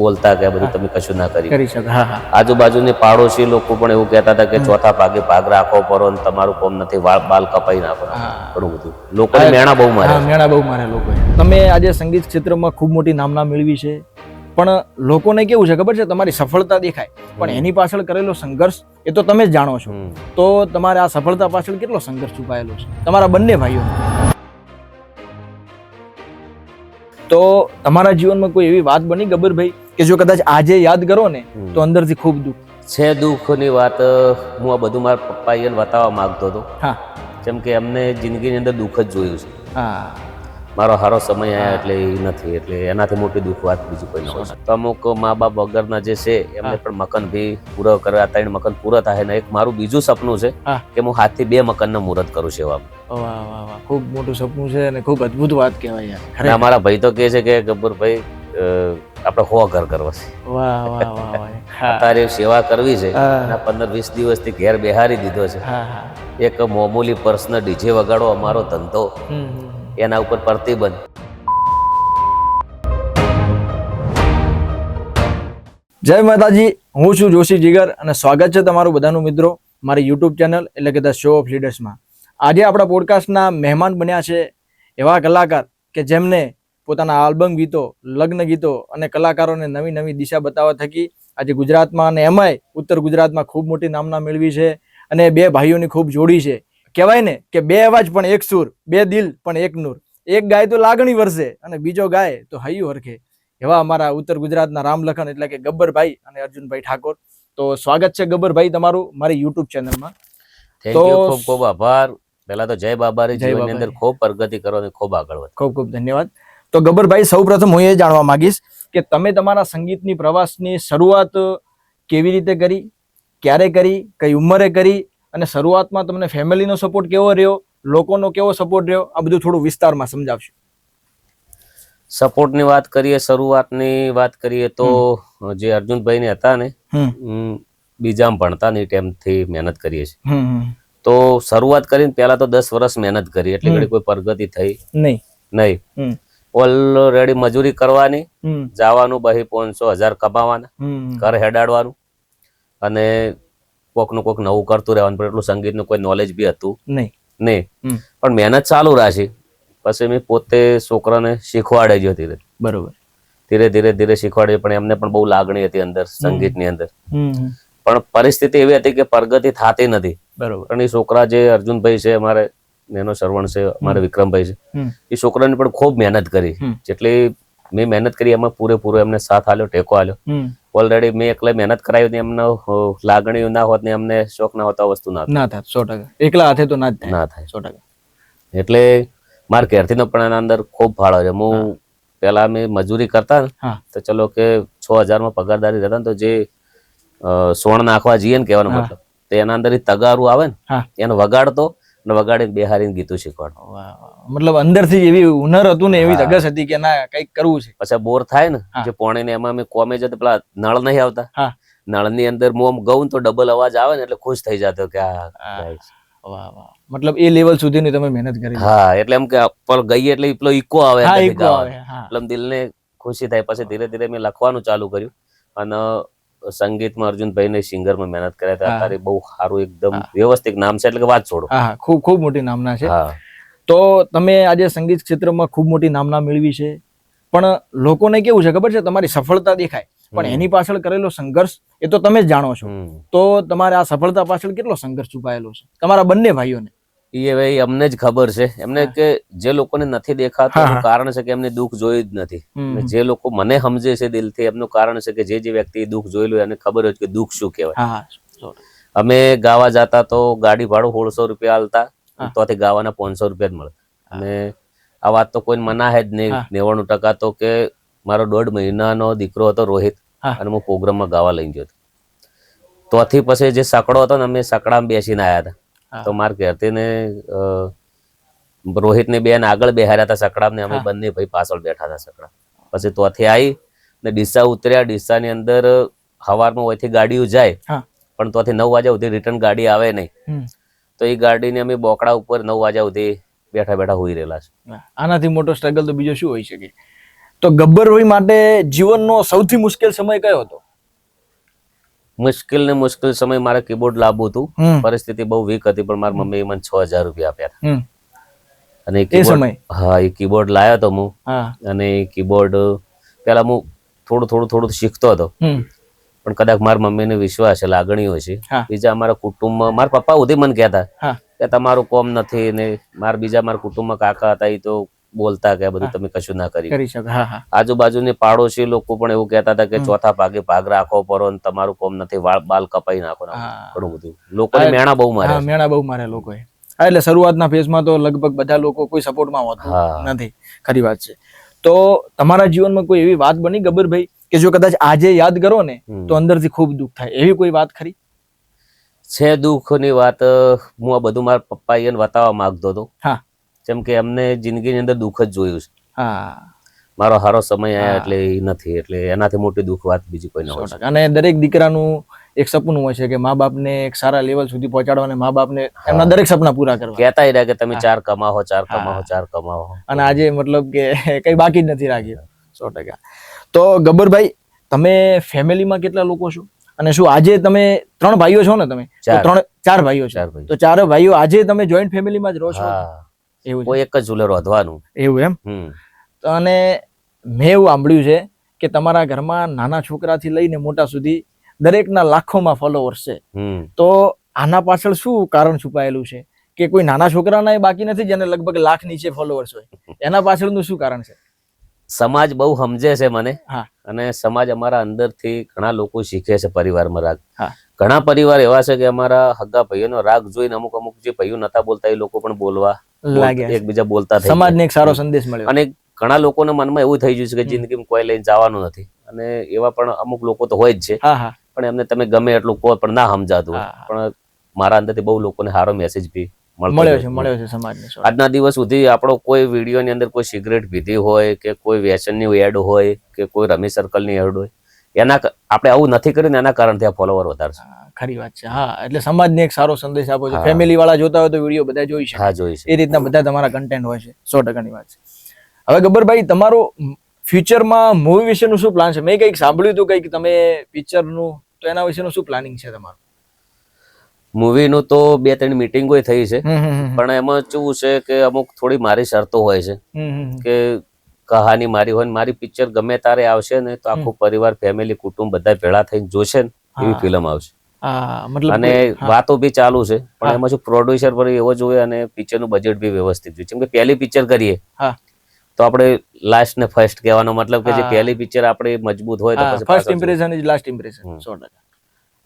બોલતા કે આ બધું તમે કશું ના કરી શકો. હા હા આજુબાજુની પાડોશી લોકો પણ એવું કહેતા હતા કે ચોથા ભાગે ભાગ રાખવો પડો ને તમારું કોમ નથી, બાલ કપાઈ નાખો, ઘણું બધું લોકોને મેણા બહુ મારે. મેણા બહુ મારે લોકો. તમે આજે સંગીત ક્ષેત્રમાં ખૂબ મોટી નામના મેળવી છે, પણ લોકોને કેવું છે ખબર છે, તમારી સફળતા દેખાય પણ એની પાછળ કરેલો સંઘર્ષ એ તો તમે જ જાણો છો. તો તમારે આ સફળતા પાછળ કેટલો સંઘર્ષ છુપાયેલો છે તમારા બંને ભાઈઓ? તો તમારા જીવનમાં કોઈ એવી વાત બની ગબ્બરભાઈ કે જો કદાચ આજે યાદ કરો ને તો અંદરથી ખૂબ દુઃખ છે? દુઃખની વાત હું આ બધું મારા પપ્પાએ વતાવવા માંગતો હતો. હા, કેમ કે એમને જિંદગીની અંદર દુઃખ જ જોયું છે. હા, મારો સારો સમય આવ્યો એટલે એ નથી, એટલે એનાથી મોટી દુઃખ વાત બીજું કોઈ નથી. તો અમુક મા બાપ વગરના જે છે એમને પણ મકાન ભી પૂરો કરવા, 3 મકાન પૂરા થાય ને એક મારું બીજું સપનું છે કે હું હાથથી 2 મકાનનું મુહૂર્ત કરું છું. એવા વાહ વાહ વાહ, ખૂબ મોટું સપનું છે અને ખૂબ અદ્ભુત વાત કહેવાય યાર. અમારા ભાઈ તો કહે છે કે ગબ્બરભાઈ આપણે 100 ઘર કરવા છે. વાહ વાહ વાહ વાહ. અત્યારે સેવા કરવી છે અને 15-20 દિવસથી ઘેર બેહારી દીધો છે. એક મામૂલી પર્સનલ ડીજે વગાડો અમારો ધંધો, એના ઉપર પ્રતિબંધ. જય માતાજી, હું છું જોશી જીગર અને સ્વાગત છે તમારું બધાનું મિત્રો મારી યુટ્યુબ ચેનલ એટલે કે ધ શો ઓફ લીડર્સમાં. આજે આપણા પોડકાસ્ટના મહેમાન બન્યા છે એવા કલાકાર કે જેમને પોતાના આલ્બમ ગીતો, લગ્ન ગીતો અને કલાકારોને નવી નવી દિશા બતાવવા થકી આજે ગુજરાતમાં અને એમાંય ઉત્તર ગુજરાતમાં ખૂબ મોટી નામના મેળવી છે. અને 2 ભાઈઓની ખૂબ જોડી છે. કહેવાય ને કે 2 અવાજ પણ એક સુર, 2 દિલ પણ એક નૂર. એક ગાય તો લાગણી વરસે અને બીજો ગાય તો હૈયું હરખે. એવા અમારા ઉત્તર ગુજરાતના રામલખન એટલે કે ગબ્બરભાઈ અને અર્જુનભાઈ ઠાકોર. તો સ્વાગત છે ગબ્બરભાઈ તમારું મારી યુટ્યુબ ચેનલમાં. થેન્ક યુ, ખૂબ ખૂબ આભાર. પહેલા તો જય બાબારી, જીવનની અંદર ખૂબ પ્રગતિ કરો અને ખૂબ આગળ વધો. ખૂબ ખૂબ ધન્યવાદ. તો ગબ્બરભાઈ, સૌપ્રથમ હું એ જાણવા માંગીશ કે તમે તમારા સંગીતની પ્રવાસની શરૂઆત કેવી રીતે કરી, ક્યારે કરી, કઈ ઉંમરે કરી અને શરૂઆતમાં તમને ફેમિલીનો સપોર્ટ કેવો રહ્યો, લોકોનો કેવો સપોર્ટ રહ્યો, આ બધું થોડું વિસ્તારમાં સમજાવશો. સપોર્ટની વાત કરીએ, શરૂઆતની વાત કરીએ તો જે અર્જુનભાઈ ને હતા ને, બીજામાં ભણતા ને ટાઈમથી મહેનત કરીએ છીએ. તો શરૂઆત કરીને પહેલા તો 10 વર્ષ મહેનત કરી, એટલે ઘડી કોઈ પ્રગતિ થઈ નહીં. ઓલરેડી મજૂરી કરવાની, જવાનું 200-500 કમાવાના, ઘર હેડાડવાનું અને કોકનું કોક નવું કરતું રહેવાનું. પણ એટલું સંગીતનું કોઈ નોલેજ બી હતું નહીં. પણ મહેનત ચાલુ રાખી. પછી મેં પોતે છોકરાને શીખવાડે જ હતી. બરોબર. ધીરે ધીરે શીખવાડે, પણ એમને પણ બહુ લાગણી હતી અંદર સંગીતની અંદર. પણ પરિસ્થિતિ એવી હતી કે પ્રગતિ થતી નથી. બરોબર. પણ એ છોકરા જે અર્જુનભાઈ છે, અમારે નેનો શ્રવણ છે, અમારે વિક્રમભાઈ છે, એ છોકરાને પણ ખૂબ મહેનત કરી. જેટલી મેં મહેનત કરી એમાં પૂરેપૂરો એમને સાથ આલ્યો, ટેકો આલ્યો. ઓલરેડી મેં એકલા મહેનત કરાવી, એમને લાગણી ના હોત ને એમને શોખ ના હોત, આ વસ્તુ ના થાય. 100%. એકલા હાથે તો ના થાય. 100%. એટલે મારા ઘેરથી પણ એના અંદર ખૂબ ફાળો છે. હું પેલા અમે મજૂરી કરતા ને તો ચલો કે 6000 પગારદારી રહેતા ને, તો જે સોણ નાખવા જઈએ ને, કહેવાનો મતલબ તો એના અંદર તગારું આવે ને એને વગાડતો અને વગાડીને બેહારીને ગીતું શીખવાડતો. મતલબ અંદરથી એવી હુનર હતું ને, એવી ધગસ હતી કે ના કંઈક કરવું છે. પછી બોર થાય ને જે પોણી ને, એમાં અમે કોમે જતો, પેલા નળ નહીં આવતા, નળની અંદર હું ગઉં તો ડબલ અવાજ આવે ને, એટલે ખુશ થઈ જતો કે મતલબ એ લેવલ સુધીની તમે મહેનત કરી. હા, એટલે એમ કે પર ગઈ એટલે પેલો ઇકો આવે, એટલે દિલને ખુશી થાય. પછી ધીરે ધીરે મેં લખવાનું ચાલુ કર્યું અને સંગીતમાં અર્જુનભાઈ ને સિંગરમાં મહેનત કર્યા હતા. અત્યારે બહુ સારું એકદમ વ્યવસ્થિત નામ છે, એટલે કે વાત છોડો. ખૂબ ખૂબ મોટી નામના છે. તો તમે આજે સંગીત ક્ષેત્રમાં ખૂબ મોટી નામના મેળવી છે, પણ લોકોને કેવું છે ખબર છે, તમારી સફળતા દેખાય પણ એની પાછળ કરેલો સંઘર્ષ એ તો તમે જ જાણો છો. તો તમારે આ સફળતા પાછળ કેટલો સંઘર્ષ છુપાયેલો છે તમારા બંને ભાઈઓને? એ ભાઈ અમને જ ખબર છે. એમને કે જે લોકોને નથી દેખાતું એનું કારણ છે કે એમને દુઃખ જોયું જ નથી. જે લોકો મને સમજે છે દિલથી, એમનું કારણ છે કે જે વ્યક્તિ દુઃખ જોયેલું એને ખબર હોય કે દુઃખ શું કહેવાય. અમે ગાવા જતા તો ગાડી ભાડું 1600 રૂપિયા આલતા, તોથી ગાવાના 500 રૂપિયા જ મળે. અને આ વાત તો કોઈ મનાય જ નહીં. 99% તો કે મારો 1.5 મહિનાનો દીકરો હતો રોહિત, અને હું પ્રોગ્રામમાં ગાવા લઈ ગયો હતો. તોથી પછી જે સકડો હતો ને, અમે સકડામાં બેસીને આવ્યા હતા. તો મારા ઘરથી ને રોહિત ને બેન આગળ બેહાર્યા હતા સકડામાં, અમે બંને ભાઈ પાછળ બેઠા હતા સકડા. પછી તોથી આવી ને ડીસા ઉતર્યા. ડીસાની અંદર સવારમાં હોયથી ગાડીઓ જાય, પણ તોથી 9 વાગ્યા સુધી રિટર્ન ગાડી આવે નહીં. તો એ ગાડીને અમે બોકડા ઉપર 9 વાગ્યા સુધી બેઠા બેઠા હોઈ રહેલા છે. આનાથી મોટો સ્ટ્રગલ તો બીજો શું હોઈ શકે? તો ગબ્બરભાઈ માટે જીવનનો સૌથી મુશ્કેલ સમય કયો હતો? મુશ્કેલ ને મુશ્કેલ સમય મારે કીબોર્ડ લાવવું હતું. પરિસ્થિતિ બહુ વીક હતી, પણ મારી મમ્મીએ મને 6,000 રૂપિયા આપ્યા હતા. અને એ સમય હા, એ કીબોર્ડ લાવ્યો હતો હું. અને એ કીબોર્ડ પેલા હું થોડું શીખતો હતો, પણ કદાચ મારા મમ્મીને વિશ્વાસ છે, લાગણીઓ છે. બીજા અમારા કુટુંબમાં મારા પપ્પા સુધી મને કહેતા કે તમારું કોમ નથી, ને મારા કુટુંબમાં કાકા હતા, એ તો બોલતા કે બધું તમે કશું ના કરી શકો. આજુબાજુની પાડોશી લોકો પણ એવું કહેતા હતા કે ચોથા ભાગે ભાગ રાખો પરો, તમારું કોમ નથી, બાલ કપાઈ નાખો. ઘણું બધું લોકોને મેણા બહુ મારે લોકોએ. એટલે શરૂઆતના ફેઝમાં તો લગભગ બધા લોકો કોઈ સપોર્ટમાં હોતું નથી. ખરી વાત છે. તો તમારા જીવનમાં કોઈ એવી વાત બની ગબ્બરભાઈ કે જો કદાચ આજે યાદ કરો ને તો અંદરથી ખૂબ દુઃખ થાય, એવી કોઈ વાત ખરી છે? દુઃખની વાત હું આ બધું મારા પપ્પા એને બતાવવા માંગતો હતો. જેમ કે એમને જિંદગીની અંદર દુઃખ જ જોયું છે. મારો સારો સમય આવ્યો એટલે એ નથી, એટલે એનાથી મોટી દુઃખ વાત બીજી કોઈ ન હોય. અને દરેક દીકરાનું એક સપનું હોય છે કે મા બાપને એક સારા લેવલ સુધી પહોંચાડવા અને મા બાપને એમના દરેક સપના પૂરા કરવા. કહેતા રહ્યા કે તમે 4 કમાવો. અને આજે મતલબ કે કઈ બાકી જ નથી રાખ્યું. 100%. તો ગબ્બરભાઈ, તમે ફેમિલીમાં કેટલા લોકો છો? અને શું આજે તમે 3 ભાઈઓ છો ને? તમે 4 ભાઈઓ છો. તો 4 ભાઈઓ આજે તમે જોઈન્ટ ફેમિલીમાં જ રહો છો? એવું કોઈ એક જ ઝૂલે રોધવાનું. એવું એમ? અને મેં એવું સાંભળ્યું છે કે તમારા ઘરમાં નાના છોકરાથી લઈને મોટા સુધી દરેકના લાખોમાં ફોલોવર્સ છે. તો આના પાછળ શું કારણ છુપાયેલું છે કે કોઈ નાના છોકરાના બાકી નથી જેને લગભગ લાખ નીચે ફોલોવર્સ હોય? એના પાછળનું શું કારણ છે? સમાજ બહુ સમજે છે મને, અને સમાજ અમારા અંદરથી ઘણા લોકો શીખે છે પરિવારમાં રાગ. ઘણા પરિવાર એવા છે કે અમારા હગા ભાઈઓનો રાગ જોઈને અમુક જે ભાઈઓ નતા બોલતા એ લોકો પણ બોલવા લાગ્યા, એકબીજા બોલતા થઈ. સમાજને એક સારો સંદેશ મળ્યો. અને ઘણા લોકોના મનમાં એવું થઈ ગયું છે કે જિંદગીમાં કોઈ લઈને જવાનું નથી, અને એવા પણ અમુક લોકો તો હોય જ છે. પણ એમને તમે ગમે એટલું કહો પણ ના સમજાતું. પણ મારા અંદરથી બહુ લોકોને સારો મેસેજ બી મળ્યો છે સમાજને. આજના દિવસ સુધી આપણો કોઈ વિડીયોની અંદર કોઈ સિગરેટ પીધી હોય કે કોઈ વ્યસનની એડ હોય કે કોઈ રમી સર્કલની એડ હોય, એના આપણે આવું નથી કર્યું ને એના કારણથી આ ફોલોવર વધારે છે. ખરી વાત છે. એટલે સમાજને એક સારો સંદેશ આપો છો. ફેમિલી વાળા જોતા હોય તો વિડીયો બધા જોઈ શકે. એ રીતના બધા તમારા કન્ટેન્ટ હોય છે. 100%ની વાત છે. હવે ગબ્બરભાઈ, તમારું ફ્યુચરમાં મૂવી વિશેનું શું પ્લાન છે? મેં કંઈક સાંભળ્યું હતું કંઈક તમે પિક્ચરનું, તો એના વિશેનું શું પ્લાનિંગ છે તમારું? મૂવીનું તો 2-3 મીટિંગો થઈ છે, પણ એમાં કેવું છે કે અમુક થોડી મારી શરતો હોય છે કે કહાની મારી હોય, મારી પિક્ચર ગમે તારે આવશે ને તો આખું પરિવાર, ફેમિલી, કુટુંબ બધા ભેળા થઈને જોશે ને એવી ફિલ્મ આવશે. અને વાતો બી ચાલુ છે, પણ એમાં શું પ્રોડ્યુસર પર એવો જોઈએ અને પિક્ચરનું બજેટ બી વ્યવસ્થિત જોઈએ. જેમ કે પહેલી પિક્ચર કરીએ તો આપણે લાસ્ટ ને ફર્સ્ટ કહેવાનો મતલબ કે જે પહેલી પિક્ચર આપણે મજબૂત હોય તો first impression is last impression. 100%.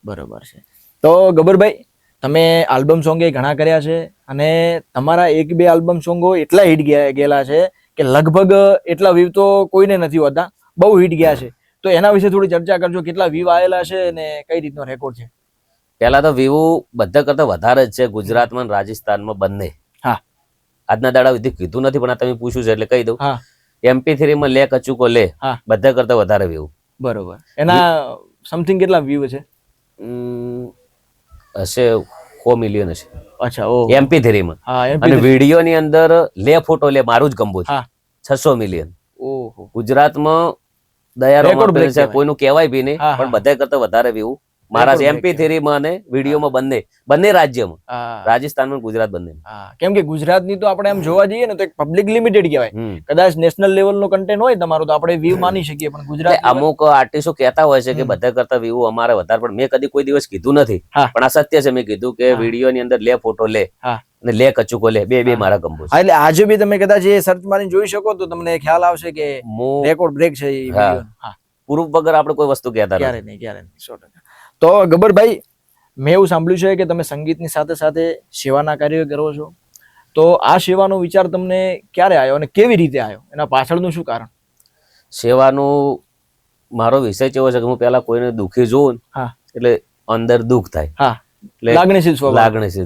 બરોબર છે. તો ગબ્બરભાઈ, તમે આલ્બમ સોંગ ઘણા કર્યા છે અને તમારા 1-2 આલ્બમ સોંગો એટલા હિટ ગયેલા છે કે લગભગ એટલા વ્યૂ તો કોઈને નથી હોતા, બહુ હિટ ગયા છે. તો એના વિશે થોડી ચર્ચા કરજો. કેટલા વ્યૂ આવેલા છે અને કઈ રીતનો રેકોર્ડ છે? પહેલા તો વ્યૂ બધા કરતા વધારે જ છે ગુજરાતમાં અને રાજસ્થાનમાં બંને. આજના દાડા સુધી કીધું નથી, પણ આ તમે પૂછ્યું છે એટલે કહી દઉં. MP3 માં લે કચુકો લે બધા કરતા વધારે વ્યૂ. બરોબર. એના સમથિંગ કેટલા વ્યૂ છે? હશે 4 મિલિયન હશે. અચ્છા. MP3 માં. અને વિડીયો ની અંદર લે ફોટો લે મારું જ ગંબો છે 600 મિલિયન. ઓહો. ગુજરાતમાં દયા કોઈનું કહેવાય બી નહીં, પણ બધા કરતા વધારે વ્યૂ મારા MP3 માં અને વિડીયોમાં બંને રાજ્યમાં, રાજસ્થાન અને ગુજરાત બંને. કેમ કે ગુજરાતની તો આપણે એમ જોવા જઈએ ને તો એક પબ્લિક લિમિટેડ કહેવાય. કદાચ નેશનલ લેવલ નો કન્ટેન્ટ હોય તમારો તો આપણે વ્યૂ માની શકીએ, પણ ગુજરાત અમુક આર્ટિસ્ટો કહેતા હોય છે કે બધા કરતા વ્યૂ અમારે વધારે, પણ મેં કદી કોઈ દિવસ કીધું નથી. પણ આ સત્ય છે. મેં કીધું કે વિડીયો ની અંદર લે ફોટો લે અને લે કચુકો લે બે મારા ગંભો છે. એટલે આજે બી તમે કદાચ એ સર્ચ મારીને જોઈ શકો તો તમને ખ્યાલ આવશે કે રેકોર્ડ બ્રેક છે એ વિડીયો. પૂર્વ વગર આપણે કોઈ વસ્તુ કહેતા ક્યારે નહીં. 100%. તો ગબ્બરભાઈ, મેં એવું સાંભળ્યું છે કે તમે સંગીતની સાથે સાથે સેવાના કાર્યો કરો છો. તો આ સેવાનો વિચાર તમને ક્યારે આવ્યો અને કેવી રીતે આવ્યો? એના પાછળનું શું કારણ? સેવાનું મારો વિષય કેવો છે કે હું પહેલા કોઈને દુઃખી જોઉં એટલે અંદર દુઃખ થાય, લાગણીશીલ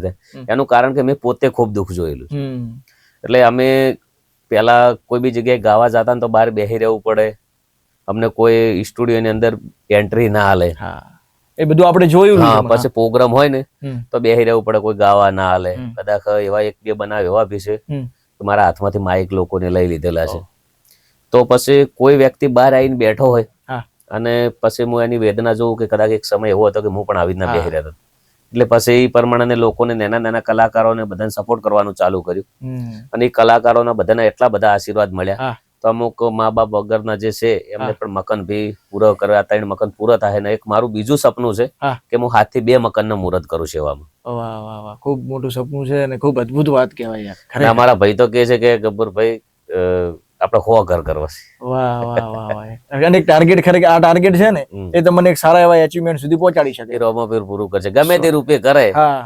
થાય. એનું કારણ કે મેં પોતે ખૂબ દુઃખ જોયેલું છે. એટલે અમે પહેલા કોઈ બી જગ્યાએ ગાવા જતા તો બહાર બેસી રહેવું પડે, અમને કોઈ સ્ટુડિયોની અંદર એન્ટ્રી ના હાલે. એ બધું આપણે જોયું. પછી પ્રોગ્રામ હોય ને તો બેસી રહેવું પડે, કોઈ ગાવા ના હાલે. કદાચ એવા 1-2 બનાવ એવા બી છે કે મારા હાથમાંથી માઇક લોકોને લઈ લીધેલા છે. તો પછી કોઈ વ્યક્તિ બહાર આવીને બેઠો હોય હા. અને પછી હું એની વેદના જોઉં કે કદાચ એક સમય એવો હતો કે હું પણ આવી રીતના બેસી રહેતો, એટલે પછી એ પ્રમાણે લોકોને નાના નાના કલાકારોને બધાને સપોર્ટ કરવાનું ચાલુ કર્યું અને એ કલાકારોના બધાના એટલા બધા આશીર્વાદ મળ્યા. તો અમુક મા બાપ વગરના જે છે એમને પણ મકાન ભી પૂરો કરવા, 3 મકાન પૂરા થાય. ને એક મારું બીજું સપનું છે કે હું હાથથી 2 મકાનનું મુહૂર્ત કરું સેવામાં. વાહ વાહ વાહ, ખૂબ મોટું સપનું છે અને ખૂબ અદ્ભુત વાત કહેવાય યાર. અમારા ભાઈ તો કહે છે કે ગબ્બરભાઈ આપણે 100 ઘર કરવા છે. વાહ વાહ વાહ વાહ. અને એક ટાર્ગેટ, ખરેખર આ ટાર્ગેટ છે ને એ તમને એક સારા એવા અચીવમેન્ટ સુધી પહોંચાડી શકે. રોમાપીર પૂરું કરશે, ગમે તે રૂપે કરે. હા,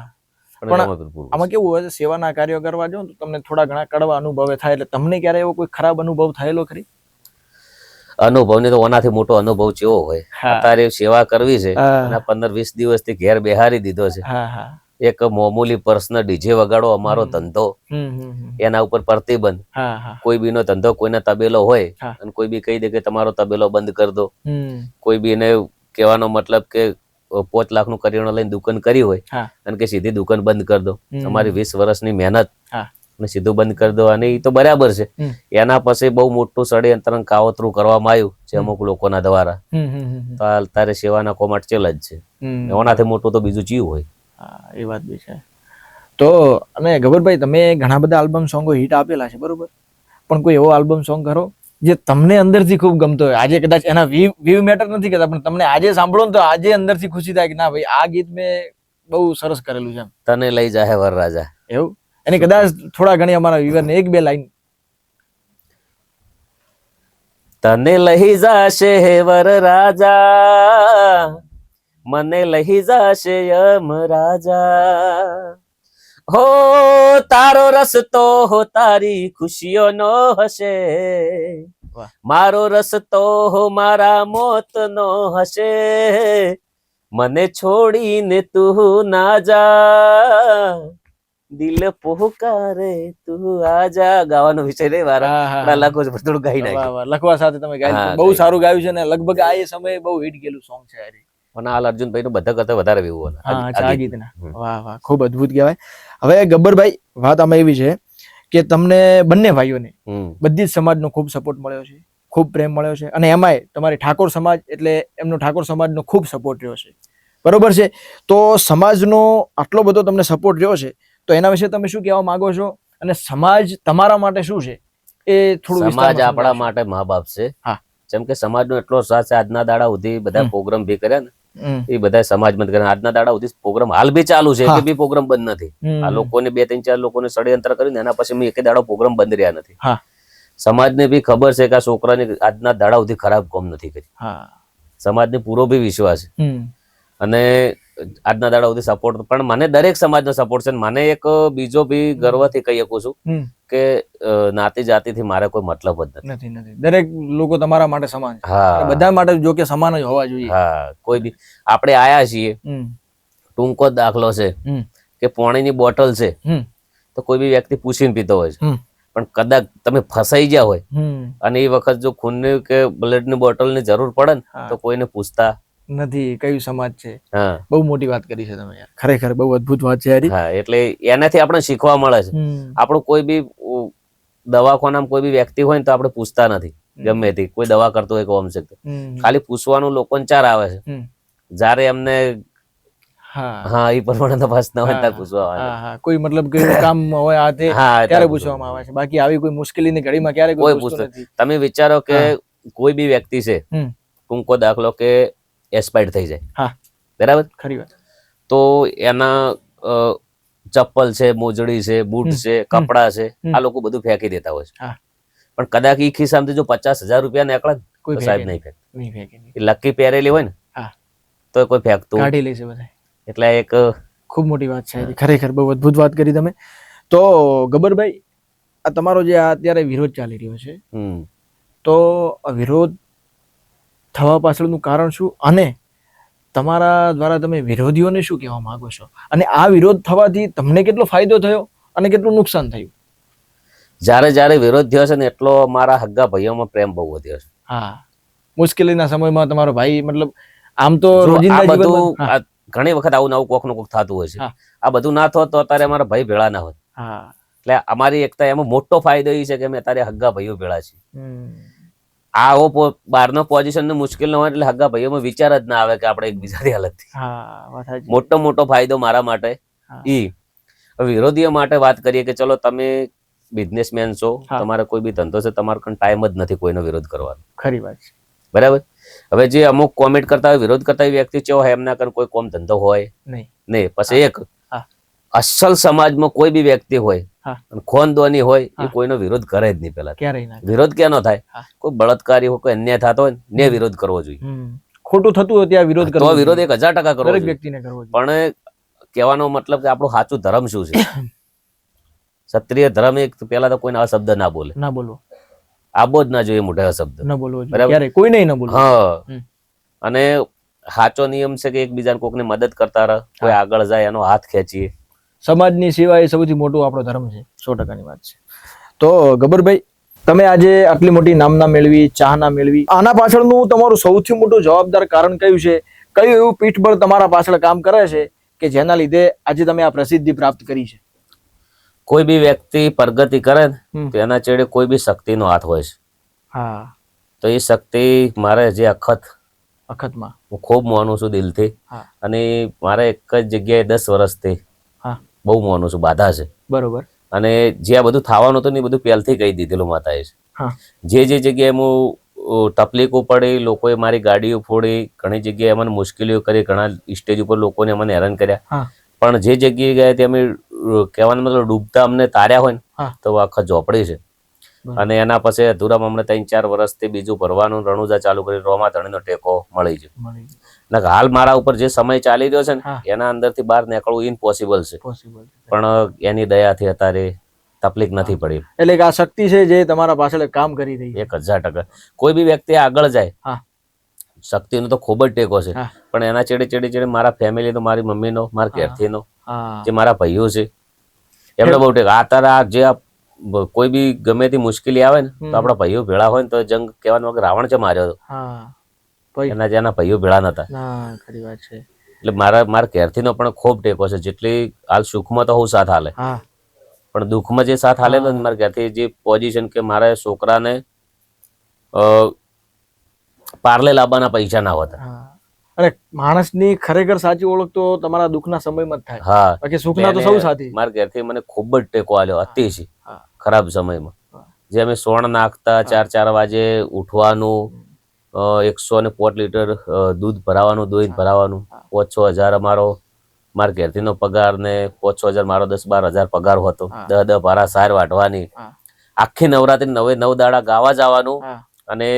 પણ આમાં કેવું હોય છે, સેવાના કાર્યો કરવા જો તો તમને થોડા ઘણા કડવા અનુભવે થાય. એટલે તમને ક્યારે એવો કોઈ ખરાબ અનુભવ થયેલો ખરી? અનુભવ ને તો ઓનાથી મોટો અનુભવ કેવો હોય. અત્યારે સેવા કરવી છે અને 15-20 દિવસથી ઘેર બેહારી દીધો છે. એક મામૂલી પર્સનલ ડીજે વગાડો અમારો ધંધો, એના ઉપર પ્રતિબંધ. કોઈ બી નો ધંધો, કોઈના તબેલો હોય અને કોઈ બી કહી દે કે તમારો તબેલો બંધ કરી દો. કોઈ બી એને કહેવાનો મતલબ કે 5 લાખનું કરિયાણું લઈને દુકાન કરી હોય અને કે સીધી દુકાન બંધ કરી દો. અમારી 20 વર્ષની મહેનત અને સીધું બંધ કરી દો. અને એ તો બરાબર છે. એના પછી બહુ મોટું ષડયંત્ર કાવતરું કરવામાં આવ્યું છે અમુક લોકોના દ્વારા. તો તારે સેવાના કોમાટ ચેલ જ છે. ઓનાથી મોટું તો બીજું ચીયું હોય. એ વાત બી છે. તો અને ગબ્બરભાઈ, તમે ઘણા બધા આલ્બમ સોંગો હિટ આપેલા છે, બરોબર, પણ કોઈ એવો આલ્બમ સોંગ કરો જે તમને અંદરથી ખૂબ ગમતો હોય? આજે કદાચ એના વ્યૂ મેટર નથી કરતા, પણ તમને આજે સાંભળો ને તો આજે અંદરથી ખુશી થાય કે ના ભાઈ, આ ગીત મેં બહુ સરસ કરેલું છે. તને લઈ જાય વરરાજા, એવું? એની કદાચ થોડા ઘણી અમારા વ્યુઅરને 1-2 લાઈન. તને લઈ જાશે વરરાજા, મને લઈ જાશે યમરાજા. હો તારો રસ્તો હો તારી ખુશીઓનો હશે, મારો રસ્તો હો મારા મોતનો હશે. મને છોડીને તું ના જા, દિલ પોકારે તું આજા. ગાવાનો વિષય નહીં મારા, લખો છો થોડું ગાઈ નાખ્યું. લખવા સાથે તમે ગાયું, બહુ સારું ગાયું છે ને લગભગ આ એ સમયે બહુ હિટ ગયેલું સોંગ છે. અને હાલ અર્જુનભાઈ નું બધા કરતા વધારે વ્યૂ આ ગીતના. વાહ વાહ, ખૂબ અદ્ભુત કહેવાય. હવે ગબ્બરભાઈ, વાત આમાં એવી છે કે તમને બંને ભાઈઓને બધી જ સમાજનો ખૂબ સપોર્ટ મળ્યો છે, ખૂબ પ્રેમ મળ્યો છે. અને એમાંય તમારી ઠાકોર સમાજ એટલે એમનો ઠાકોર સમાજનો ખૂબ સપોર્ટ રહ્યો છે, બરોબર છે? તો સમાજનો આટલો બધો તમને સપોર્ટ રહ્યો છે, તો એના વિશે તમે શું કહેવા માંગો છો? અને સમાજ તમારા માટે શું છે એ થોડું? સમાજ આપણા માટે મા બાપ છે. જેમ કે સમાજનો એટલો સાથ છે. આજના દાડા સુધી બધા પ્રોગ્રામ બી કર્યા ને, એ બધા સમાજ બંધ કર્યા. આજના દાડા સુધી પ્રોગ્રામ હાલ બી ચાલુ છે, કે બી પ્રોગ્રામ બંધ નથી. આ લોકોને 2-3-4 લોકોને ષડયંત્ર કરીને એના પછી એક દાડો પ્રોગ્રામ બંધ રહ્યા નથી. સમાજને બી ખબર છે કે આ છોકરાને આજના દાડા સુધી ખરાબ કામ નથી કરી. સમાજને પૂરો બી વિશ્વાસ છે. અને આજના દાડા સુધી સપોર્ટ, પણ મને દરેક સમાજનો સપોર્ટ છે. મને એક બીજો બી ગર્વથી કહી શકું છું કે નાતી જાતિથી મારે કોઈ મતલબ જ નથી. દરેક લોકો તમારા માટે સમાન છે. બધા માટે જો કે સમાન જ હોવા જોઈએ. કોઈ બી આપણે આયા છીએ, ટૂંકો દાખલો છે કે પાણીની બોટલ છે તો કોઈ બી વ્યક્તિ પૂછીને પીતો હોય છે. પણ કદાચ તમે ફસાઈ ગયા હોય અને એ વખત જો ખૂનની કે બ્લડની બોટલની જરૂર પડે ને તો કોઈને પૂછતા નથી કયું સમાજ છે. બહુ મોટી વાત કરી છે તમે યાર, ખરેખર બહુ અદ્ભુત વાત છે. એટલે એનાથી આપણે શીખવા મળે છે. આપણું કોઈ બી દવાખાનામાં કોઈ બી વ્યક્તિ હોય ને તો આપણે પૂછતા નથી. ગમે તે કોઈ દવા કરતો હોય કોમ છે, ખાલી પૂછવાનું લોકોને ચાર આવે છે. જયારે એમને એ પ્રમાણે તપાસ ના હોય ત્યારે પૂછવા કોઈ મતલબ કે કામ હોય આ તે ત્યારે પૂછવામાં આવે છે. બાકી આવી કોઈ મુશ્કેલીની ઘડીમાં ક્યારે કોઈ પૂછતું નથી. તમે વિચારો કે કોઈ બી વ્યક્તિ છે, ટૂંકો દાખલો કે એક્સપાયર્ડ થઈ જાય, બરાબર, ખરી વાત, તો એના ચપ્પલ છે, મોજડી છે, બૂટ છે, કપડા છે, આ લોકો બધું ફેંકી દેતા હોય છે. પણ કદાચ એ ખિસ્સામાંથી જો 50,000 રૂપિયા નીકળે તો સાહેબ નહીં ફેંકે. લકી પહેરેલી હોય ને તો કોઈ ફેંકતું કાઢી લેશે બધા. એટલે એક ખૂબ મોટી વાત છે. ખરેખર બહુ અદ્ભુત વાત કરી તમે. તો ગબ્બરભાઈ, આ તમારો જે અત્યારે વિરોધ ચાલી રહ્યો છે, તો વિરોધ થવા પાછળનું કારણ શું, અને તમારા દ્વારા તમે વિરોધીઓને શું કહેવા માંગો છો? અને આ વિરોધ થવાથી તમને કેટલો ફાયદો થયો અને કેટલું નુકસાન થયું? જ્યારે વિરોધ થયો છે ને એટલો મારા હગ્ગા ભાઈઓમાં પ્રેમ બહુ વધ્યો છે. મુશ્કેલીના સમયમાં તમારો ભાઈ, મતલબ આમ તો રોજિંદા જીવનમાં ઘણી વખત આવું નવું કોક નું કોક થતું હોય છે. આ બધું ના થતું તો અત્યારે અમારા ભાઈ ભેળા ના હોત. એટલે અમારી એકતા એમાં મોટો ફાયદો એ છે કે અમે અત્યારે હગ્ગા ભાઈઓ ભેળા છીએ. આવો બહારનો પોઝિશન ને મુશ્કેલ ન હોય એટલે હગા ભાઈઓમાં વિચાર જ ના આવે કે આપણે એકબીજાની હાલતથી. હા વાત સાચી. મોટો ફાયદો મારા માટે હા. ઈ. વિરોધીઓ માટે વાત કરીએ કે ચલો તમે બિઝનેસમેન છો, હા. તમારે કોઈ બી ધંધો છે, તમારે કણ ટાઈમ જ નથી કોઈનો વિરોધ કરવાનો. ખરી વાત છે. બરાબર. હવે જે અમુક કોમેન્ટ કરતા હોય, વિરોધ કરતા હોય વ્યક્તિ ચેવો હોય, એમના કણ કોઈ કોમ ધંધો હોય નહીં. પછી એક હા. અસલ સમાજમાં કોઈ બી વ્યક્તિ હોય હા. અને ખોનદોની હોય એ હા. કોઈનો વિરોધ કરે જ નહીં. પેલા ક્યારેય ના કરે. વિરોધ ક્યાં નો થાય? હા. કોઈ બળાત્કારી હોય, કોઈ અન્યાય થતો હોય ને વિરોધ કરવો જોઈએ. ખોટું થતું હોય ત્યાં વિરોધ તો કરવો વિરોધ જોઈએ. 1000% કરવો દરેક જોઈએ. વ્યક્તિને કરવો જોઈએ. પણ કહેવાનો મતલબ કે આપણું સાચું ધર્મ શું છે? ક્ષત્રિય ધર્મ એક પેલા તો કોઈને આ શબ્દ ના બોલે, ના બોલવો, આબો જ ના જોઈએ મોટા શબ્દ. ન બોલવો જોઈએ. બરાબર. ક્યારેય કોઈ નહીં ન બોલવું. હા. અને સાચો નિયમ છે કે એકબીજાને કોકને મદદ કરતા રહે, કોઈ આગળ જાય એનો હાથ ખેંચીએ. સમાજની સેવા એ સૌથી મોટો આપણો ધર્મ છે. 100%ની વાત છે. તો ગબ્બરભાઈ, તમે આજે આટલી મોટી નામના મેળવી, ચાહના મેળવી, આના પાછળનું તમારું સૌથી મોટું જવાબદાર કારણ કયું છે? કયું એવું પીઠબળ તમારા પાછળ કામ કરે છે કે જેના લીધે આજે તમે આ પ્રસિદ્ધિ પ્રાપ્ત કરી છે? કોઈ બી વ્યક્તિ પ્રગતિ કરે ને તો એના ચેડે કોઈ બી શક્તિનો હાથ હોય છે. હા. તો એ શક્તિ મારે જે અખતમાં હું ખૂબ માનું છું દિલથી. હા. અને મારે એક જ જગ્યાએ 10 વર્ષથી બહુ માનું છું, બાધા છે. બરોબર. અને જે આ બધું થવાનું હતું ને એ બધું પહેલથી કહી દીધેલું માતાએ છે. હા. જે જગ્યાએ હું તકલીફો પડી, લોકોએ મારી ગાડીઓ ફોડી, ઘણી જગ્યાએ મને મુશ્કેલીઓ કરી, ઘણા સ્ટેજ ઉપર લોકોને મને હેરાન કર્યા. પણ જે જગ્યાએ ગયા તે અમે કહેવાનો મતલબ ડૂબતા અમને તાર્યા હોય ને તો આખા ઝોપડી છે. અને એના પછી અધૂરામાં અમને 3-4 વર્ષથી બીજું ભરવાનું રણુજા ચાલુ કરી, રોમા ધણીનો ટેકો મળી ગયો. હાલ મારા ઉપર જે સમય ચાલી રહ્યો છે ને એના અંદરથી બહાર નીકળવું ઇમ્પોસિબલ છે. પણ એની દયાથી અત્યારે તકલીફ નથી પડી. એટલે કે આ શક્તિ છે જે તમારા પાછળ કામ કરી રહી છે. 1000%. કોઈ બી વ્યક્તિ આગળ જાય, શક્તિનો તો ખૂબ જ ટેકો છે. પણ એના ચેડે મારા ફેમિલીનો, મારી મમ્મીનો, મારા ઘેરથીનો, જે મારા ભાઈઓ છે એમને બહુ ટેકો. આ તારા જે કોઈ બી ગમે તે મુશ્કેલી આવે ને તો આપણા ભાઈઓ ભેળા હોય ને તો જંગ કહેવાનો કે રાવણ છે માર્યો હતો, એના ભાઈઓ ભેળા નતા. એટલે મારા ઘેરથીનો પણ ખૂબ ટેકો છે. જેટલી હાલ સુખમાં તો હું સાથ હાલે, પણ દુઃખમાં જે સાથ હાલે ને મારા ઘેરથી જે પોઝિશન કે મારા છોકરાને પાર્લે લાવવાના પૈસા ના હોતા. અને માણસની ખરેખર સાચી ઓળખ તો તમારા દુઃખના સમયમાં જ થાય. હા, બાકી સુખના તો સૌ સાથી. મારા ઘેરથી મને ખૂબ જ ટેકો આલ્યો અતિશય ખરાબ સમયમાં. જે અમે સોણ નાખતા, 4-4 વાગે ઉઠવાનું, 105 લીટર દૂધ ભરાવાનું, દોઈને ભરાવાનું, 5-6 હજાર અમારો મારા ઘેરથીનો પગાર ને 5-6 હજાર મારો 10-12 હજાર પગાર હતો. 10 ભારા સાર વાટવાની, આખી નવરાત્રી 9 દાડા ગાવા જવાનું અને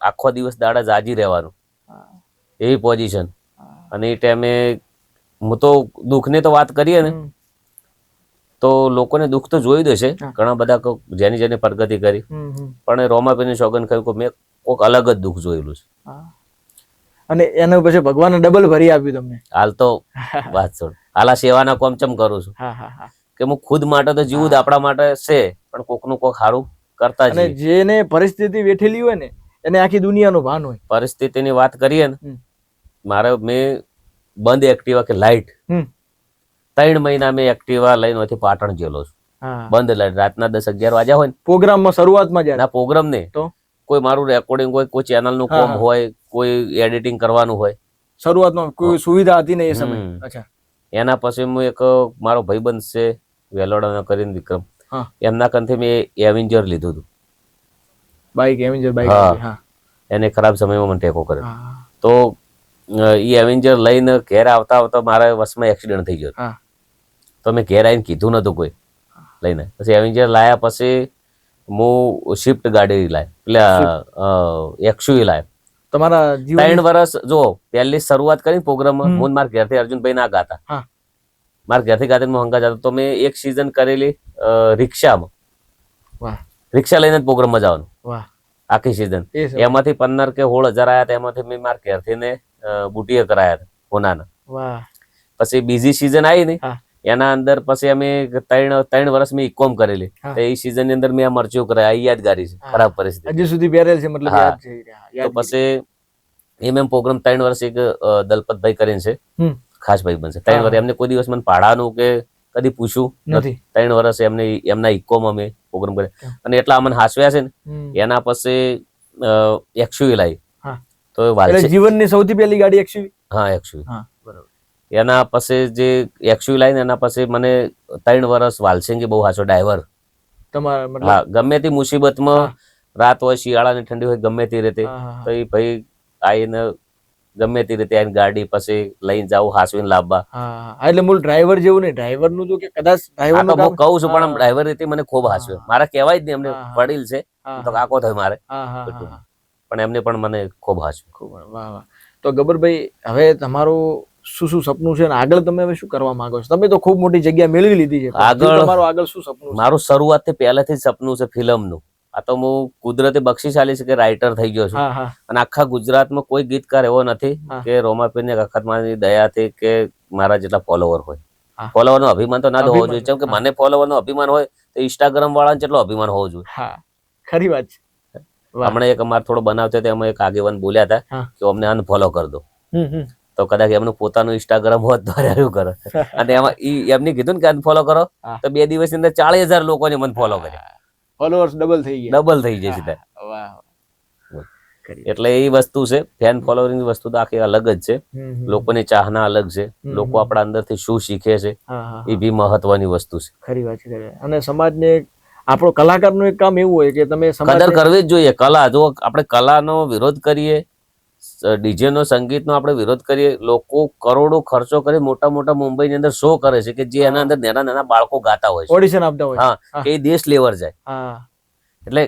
આખો દિવસ દાડા જાજી રહેવાનું, એવી પોઝિશન. અને એ ટાઈમે હું તો દુઃખની તો વાત કરીએ ને તો લોકોને દુઃખ તો જોઈ દેશે ઘણા બધા, જેની પ્રગતિ કરી. પણ રોમાપીની સોગન કહ્યું કે મેં કોઈક અલગ જ દુઃખ જોયેલું છે. અને એના પછી ભગવાને ડબલ ભરી આપ્યું તમને. હાલ તો વાત છોડ, હાલ આ સેવાના કોમ ચમ કરું છું કે હું ખુદ માટે તો જીવું જ આપણા માટે છે, પણ કોકનું કોક સારું કરતા જ. જેને પરિસ્થિતિ વેઠેલી હોય ને એને આખી દુનિયાનું ભાન હોય. પરિસ્થિતિની વાત કરીએ ને, મેં બંધ એક્ટિવા કે લાઈટ 3 મહિના મેં એક્ટિવા લઈને પાટણ ગયેલો છું. બંધ લાઈટ, રાતના 10-11 વાગ્યા હોય ને પ્રોગ્રામમાં શરૂઆતમાં જ ના પ્રોગ્રામ ને તો કોઈ મારું રેકોર્ડિંગ હોય, કોઈ ચેનલનું કામ હોય, કોઈ એડિટિંગ કરવાનું હોય, શરૂઆતમાં કોઈ સુવિધા હતી ને એ સમય. અચ્છા. એના પછી હું એક મારો ભાઈબંધ છે વેલોડાનો કરીને વિક્રમ, એમના કંથી મેં એવેન્જર લીધું હતું. Bike Avenger bike. એને ખરાબ સમયમાં મને ટેકો કર્યો. તો એ એવેન્જર લઈને ઘેર આવતા મારા વસમાં એક્સિડન્ટ થઈ ગયો. તો મેં ઘેર આવીને કીધું નતું કોઈ લઈને. પછી એવેન્જર લાયા પછી હું સ્વિફ્ટ ગાડી લાય, એટલે એક્સયુવી લાય. તમારા 3 વર્ષ જો પહેલી શરૂઆત કરી પ્રોગ્રામમાં, હું મારા ઘેરથી અર્જુનભાઈ ના ગાતા, મારા ઘેરથી ગાતા હું હંગા જતો. તો મેં એક સિઝન કરેલી રિક્ષામાં, રિક્ષા લઈને જ પ્રોગ્રામમાં જવાનું આખી સિઝન. એમાંથી 15 કે 16 હજાર આવ્યા હતા. એમાંથી મેં મારા ઘેરથી ને બુટીએ કરાયા હતા હોનાના. પછી બીજી સિઝન આવી ને એના અંદર પછી અમે 3 વર્ષ મેં ઇકોમ કરેલી. તો એ સિઝન ની અંદર મેં આ મરચું કરાયા, યાદગારી છે, ખરાબ પરિસ્થિતિ હજી સુધી પહેરેલ છે મતલબ. તો પછી એ મેં પ્રોગ્રામ 3 વર્ષ એક દલપતભાઈ કરીને છે, ખાસ ભાઈ બનશે. 3 વર્ષ એમને કોઈ દિવસ મને ભાડાનું કે કદી પૂછ્યું નથી. 3 વર્ષ એમના ઇકોમાં મેં પ્રોગ્રામ કર્યા અને એટલા અમને હાસવ્યા છે ને. એના પછી એક્સયુવી લાવી. હા. તો એ એટલે વાલસેંગ, જીવનની સૌથી પહેલી ગાડી એક્સયુવી. હા એક્સયુવી. હા બરાબર. એના પછી જે એક્સયુવી લાવીને એના પછી મને 3 વર્ષ વાલસેંગી બહુ સાચો ડ્રાઈવર. તમારા મતલબ હા, ગમે તે મુસીબતમાં, હા. રાત હોય, શિયાળાની ઠંડી હોય, ગમે તે રીતે, હા, હા, તો એ ભાઈ આવીને ગમે તે રીતે આવીને ગાડી પછી લઈને જાવું, હાસવીને લાવવા. હા, હા. એટલે મૂળ ડ્રાઈવર જેવું નહીં, ડ્રાઈવર નું તો કે કદાચ આ ડ્રાઈવર તો નું હું કામ. કહું છું, પણ આમ હા, ડ્રાઈવર રીતે મને ખૂબ હાસ્યો. હા, મારા કહેવાય જ નહીં, એમને હા, હા. વડીલ છે, હા, એમ તો હા. કાકો થાય મારે હા, હા, હા, એટલું. હા. પણ એમને પણ મને ખૂબ હાસ્યું. ખૂબ વાહ વાહ. તો ગબ્બરભાઈ, હવે તમારું શું શું સપનું છે અને આગળ તમે હવે શું કરવા માંગો છો? તમે તો ખૂબ મોટી જગ્યા મેળવી લીધી છે, પણ હજુ આગળ તમારું આગળ શું સપનું છે? મારું શરૂઆતથી પહેલેથી જ સપનું છે ફિલ્મનું. આ તો હું કુદરતી બક્ષિસ આલી છે કે રાઇટર થઈ ગયો છું. હા, હા, અને આખા ગુજરાતમાં કોઈ ગીતકાર એવો નથી હા. કે રોમાપીરની અખતમાની દયાથી કે મારા જેટલા ફોલોવર હોય. હા. ફોલોવરનો અભિમાન તો ના જ હોવો અભિમાન. જોઈએ, કેમ કે હા. મને ફોલોવરનો અભિમાન હોય તો ઇન્સ્ટાગ્રામ વાળાને કેટલો અભિમાન હોવો જોઈએ. હા, ખરી વાત છે. વાહ. હમણાં એક અમારે થોડો બનાવતો હતો, એમાં એક આગેવાન બોલ્યા હતા હા. કે અમને અનફોલો કરી દો. હમ. તો કદાચ એમનું પોતાનું ઇન્સ્ટાગ્રામ હોત તો હારું કરે. અને એમાં એમને કીધું ને કે અનફોલો કરો, હા. તો 2 દિવસની અંદર 40,000 લોકોને મને ફોલો કર્યા. ફોલોઅર્સ ડબલ થઈ ગયા. ડબલ થઈ જાય સીધા. વાહ. ખરી. એટલે એ વસ્તુ છે, ફેન ફોલોવરિંગ વસ્તુ તો આખી અલગ જ છે. હમ. લોકોની ચાહના અલગ છે, હમ. લોકો આપણા અંદરથી શું શીખે છે હા, હા, એ હા. બી મહત્વની વસ્તુ છે. ખરી વાત છે. અને સમાજને આપણો કલાકારનું એક કામ એવું હોય કે તમે કદર સમાજને કરવી જ જોઈએ. કલા, જો આપણે કલાનો વિરોધ કરીએ, ડીજે નો, સંગીતનો આપણે વિરોધ કરીએ, લોકો કરોડો ખર્ચો કરી મોટા મોટા મુંબઈની અંદર શો કરે છે કે જે એના અંદર નાના નાના બાળકો ગાતા હોય છે. ઓડિશન આપતા હોય. હા, કે એ દેશ લેવર જાય. હા. એટલે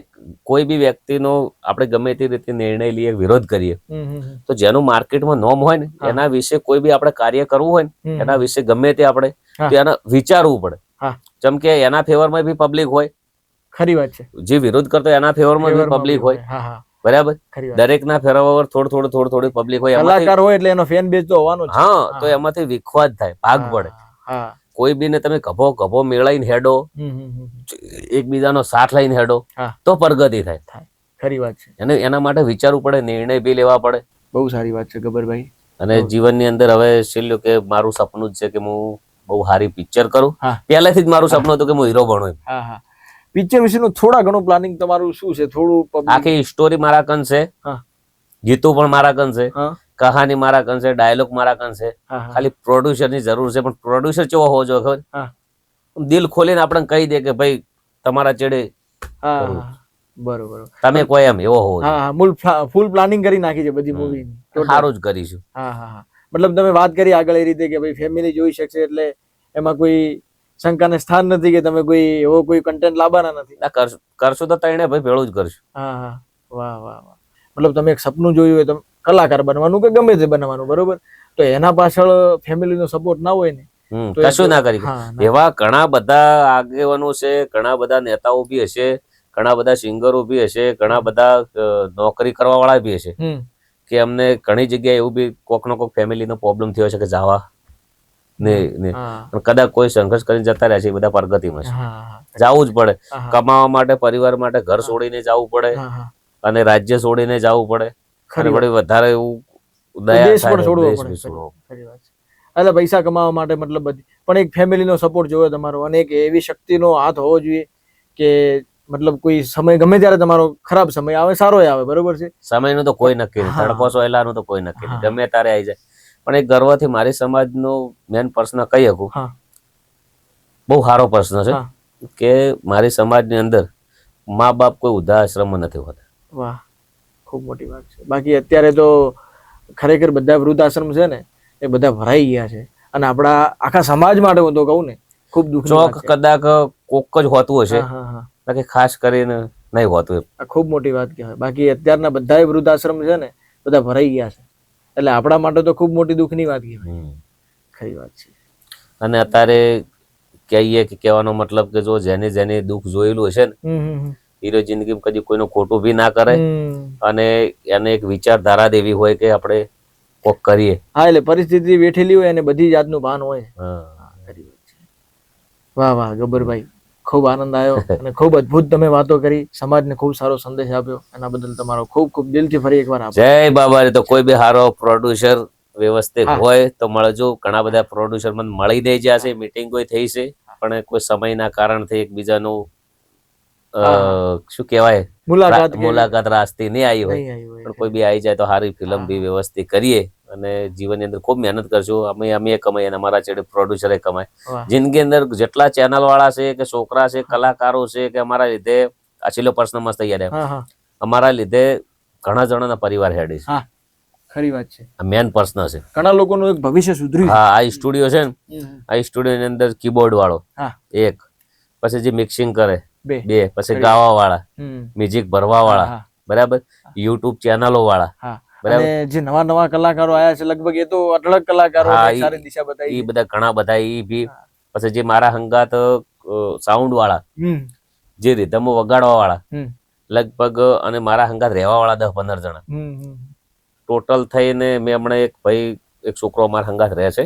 કોઈ બી વ્યક્તિનો આપણે ગમે તે રીતે નિર્ણય લઈએ, વિરોધ કરીએ, હમ. તો જેનું માર્કેટમાં નોમ હોય ને, હા. એના વિશે કોઈ બી આપણે કાર્ય કરવું હોય ને, હમ. એના વિશે ગમે તે આપણે હા. તો એના વિચારવું પડે. હા. જેમ કે એના ફેવરમાં બી પબ્લિક હોય, ખરી વાત છે. જે વિરોધ કરતો એના ફેવરમાં બી ફેવરમાં પબ્લિક બી હોય. હા, હા. બરાબર, ખરી વાત. દરેકના ફેરવા થોડી પબ્લિક હોય. એમાંથી કલાકાર હોય એટલે એનો ફેન બેઝ તો હોવાનો જ છે. હા, તો એમાંથી વિખવાદ થાય, ભાગ પડે. હા. કોઈ બીને તમે ગભો મેળાઈને હેડો, હમ. એકબીજાનો સાથ લઈને હેડો, હા. તો પ્રગતિ થાય. ખરી વાત છે. અને એના માટે વિચારવું પડે, નિર્ણય બી લેવા પડે. બહુ સારી વાત છે ગબ્બરભાઈ. અને જીવનની અંદર હવે છેલ્લું કે મારું સપનું જ છે કે હું બહુ સારી પિક્ચર કરું. હા. પહેલેથી જ મારું સપનું હતું કે હું હીરો બનું. હા, હા. પિક્ચર વિશેનું થોડા ઘણું પ્લાનિંગ તમારું શું છે? થોડું આખી સ્ટોરી મારા કન છે, હા. ગીતો પણ મારા કન છે, હા. કહાની મારા કન છે, ડાયલોગ મારા કન છે. હા. ખાલી પ્રોડ્યુસરની જરૂર છે, પણ પ્રોડ્યુસર કેવો હોવો જોઈએ ખબર? હા. દિલ ખોલીને આપણને કહી દે કે ભાઈ તમારા ચેડે હા. બરોબર. તમે કોઈ એમ એવો હોવો જોઈએ. હા, હા. ફૂલ પ્લાનિંગ કરી નાખી છે બધી મૂવી. સારું જ કરીશું. હા, હા. મતલબ તમે વાત કરી આગળ એ રીતે કે ભાઈ ફેમિલી જોઈ શકશે, એટલે એમાં કોઈ શંકાને સ્થાન નથી કે તમે કોઈ એવો કોઈ કન્ટેન્ટ લાવવાના નથી. કરશું તો તઈને ભાઈ ભેળું જ કરશું. હા, હા. વાહ વાહ વાહ. મતલબ તમે એક સપનું જોયું હોય, તમે કલાકાર બનવાનું કે ગમે તે બનવાનું, બરોબર, તો એના પાછળ ફેમિલીનો સપોર્ટ ના હોય ને, કશું ના કરી. એવા ઘણા બધા આગેવાનો છે, ઘણા બધા નેતાઓ બી હશે, ઘણા બધા સિંગરો બી હશે, ઘણા બધા નોકરી કરવા વાળા બી હશે કે અમને ઘણી જગ્યાએ એવું બી કોકનો કોક ફેમિલીનો પ્રોબ્લેમ થયો છે કે જવા ને કદાચ કોઈ સંઘર્ષ કરીને જતા રહ્યા છે, એ બધા પ્રગતિમાં છે. જવું જ પડે, કમાવા માટે, પરિવાર માટે ઘર છોડીને જવું પડે અને રાજ્ય છોડીને જવું પડે. અને વળી વધારે એવું દયા દેશ પણ થાય, છોડવો દેશ પડે. બી છોડવો. ખરી વાત છે. એટલે પૈસા કમાવા માટે મતલબ બધી, પણ એક ફેમિલીનો સપોર્ટ જોયો તમારો, અને એક એવી શક્તિનો હાથ હોવો જોઈએ કે મતલબ કોઈ સમય ગમે ત્યારે તમારો ખરાબ સમય આવે, સારો આવે, બરોબર છે. સમયનું તો કોઈ નક્કી નહીં, તડકો સોયલાનું તો કોઈ નક્કી નહીં, ગમે ત્યારે આવી જાય. પણ એક ગર્વથી મારી સમાજનો મેન પ્રશ્ન કહી શકું, બહુ સારો પ્રશ્ન છે કે મારી સમાજની અંદર મા બાપ કોઈ વૃદ્ધાશ્રમમાં નથી હોતા. વાહ, ખૂબ મોટી વાત છે. બાકી અત્યારે તો ખરેખર બધા વૃદ્ધાશ્રમ છે ને, એ બધા ભરાઈ ગયા છે. અને આપણા આખા સમાજ માટે હું તો કહું ને, ખૂબ દુઃખની વાત છે. કદાચ કોક જ હોતું હશે, બાકી ખાસ કરીને નહીં હોતું. આ ખૂબ મોટી વાત કહેવાય. બાકી અત્યારના બધા વૃદ્ધાશ્રમ છે ને, બધા ભરાઈ ગયા છે. એટલે આપણા માટે તો ખૂબ મોટી દુઃખની વાત કહેવાય. ખરી વાત છે. અને અત્યારે કહીએ કે કહેવાનો મતલબ કે જો જેને દુઃખ જોયેલું હશે ને, હીરો જિંદગીમાં કદી કોઈનું ખોટું બી ના કરે, અને એને એક વિચારધારા દેવી હોય કે આપણે કોક કરીએ. હા, એટલે પરિસ્થિતિ બેઠેલી હોય અને બધી જાતનું ભાન હોય. વાહ વાહ ગબ્બરભાઈ, ખૂબ આનંદ આવ્યો અને ખૂબ અદ્ભુત તમે વાતો કરી, સમાજને ખૂબ સારો સંદેશ આપ્યો. એના બદલ તમારો ખૂબ ખૂબ દિલથી ફરી એકવાર આભાર. જય બાબા. તો કોઈ બી સારો પ્રોડ્યુસર વ્યવસ્થિત હોય તો મળજો. ઘણા બધા પ્રોડ્યુસર મને મળી દઈ જશે, મીટિંગ કોઈ થઈ છે, પણ કોઈ સમયના કારણથી એકબીજાનું શું કહેવાય, મુલાકાત રાસ્તે નહીં આવી હોય, નહીં આવી હોય. પણ કોઈ બી આવી જાય તો સારી ફિલ્મ બી વ્યવસ્થિત કરીએ અને જીવનની અંદર ખૂબ મહેનત કરશું. અમે કમાઈએ અને અમારા છેડે પ્રોડ્યુસરે કમાય. વાહ. જિંદગી અંદર જેટલા ચેનલ વાળા છે કે છોકરા છે, કલાકારો છે, કે અમારા લીધે આ છેલ્લો પ્રશ્ન મસ્ત યાદ આવ્યો, હા હા અમારા લીધે ઘણા જણાના પરિવાર હેડે છે. હા ખરી વાત છે. આ મેન પ્રશ્ન છે. ઘણા લોકોનું એક ભવિષ્ય સુધર્યું. હા, આ સ્ટુડિયો છે ને, આ સ્ટુડિયો ની અંદર કીબોર્ડ વાળો હા એક, પછી જે મિક્સિંગ કરે બે, બે, પછી ગાવા વાળા, મ્યુઝિક ભરવા વાળા, હા. બરાબર, યુટ્યુબ ચેનલો વાળા, હા બરાબર. અને જે નવા નવા કલાકારો આયા છે લગભગ એ તો અઢળક કલાકારો હા, સારી દિશા એ બતાવી. બધા ઘણા બધા ઈ બી. પછી જે મારા હંગાત સાઉન્ડ વાળા, જે રીધમો વગાડવા વાળા, લગભગ અને મારા હંગાત રહેવા વાળા 10-15 જણા ટોટલ થઈને મેં હમણાં એક ભાઈ, એક છોકરો અમારા હંગાત રહે છે,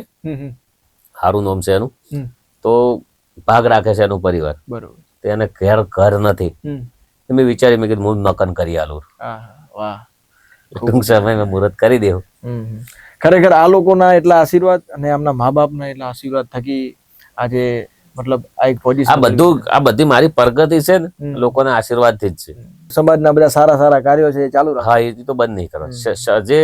સારું નામ છે એનું, તો ભાગ રાખે છે એનું પરિવાર, બરોબર. તેને ઘર નથી. મેં વિચારી, મેં કીધું હું મકાન કરી આલું, વાહ. ટૂંક સમયમાં મુહૂર્ત કરી દેવું. ખરેખર આ લોકોના એટલા આશીર્વાદ અને આમના મા બાપના એટલા આશીર્વાદ થકી આજે મતલબ આ એક પોઝિશન, આ બધી મારી પ્રગતિ છે ને લોકોના આશીર્વાદ થી જ છે. સમાજના બધા સારા સારા કાર્યો છે એ ચાલુ રાખો. હા, એ તો બંધ નહીં કરવા. જે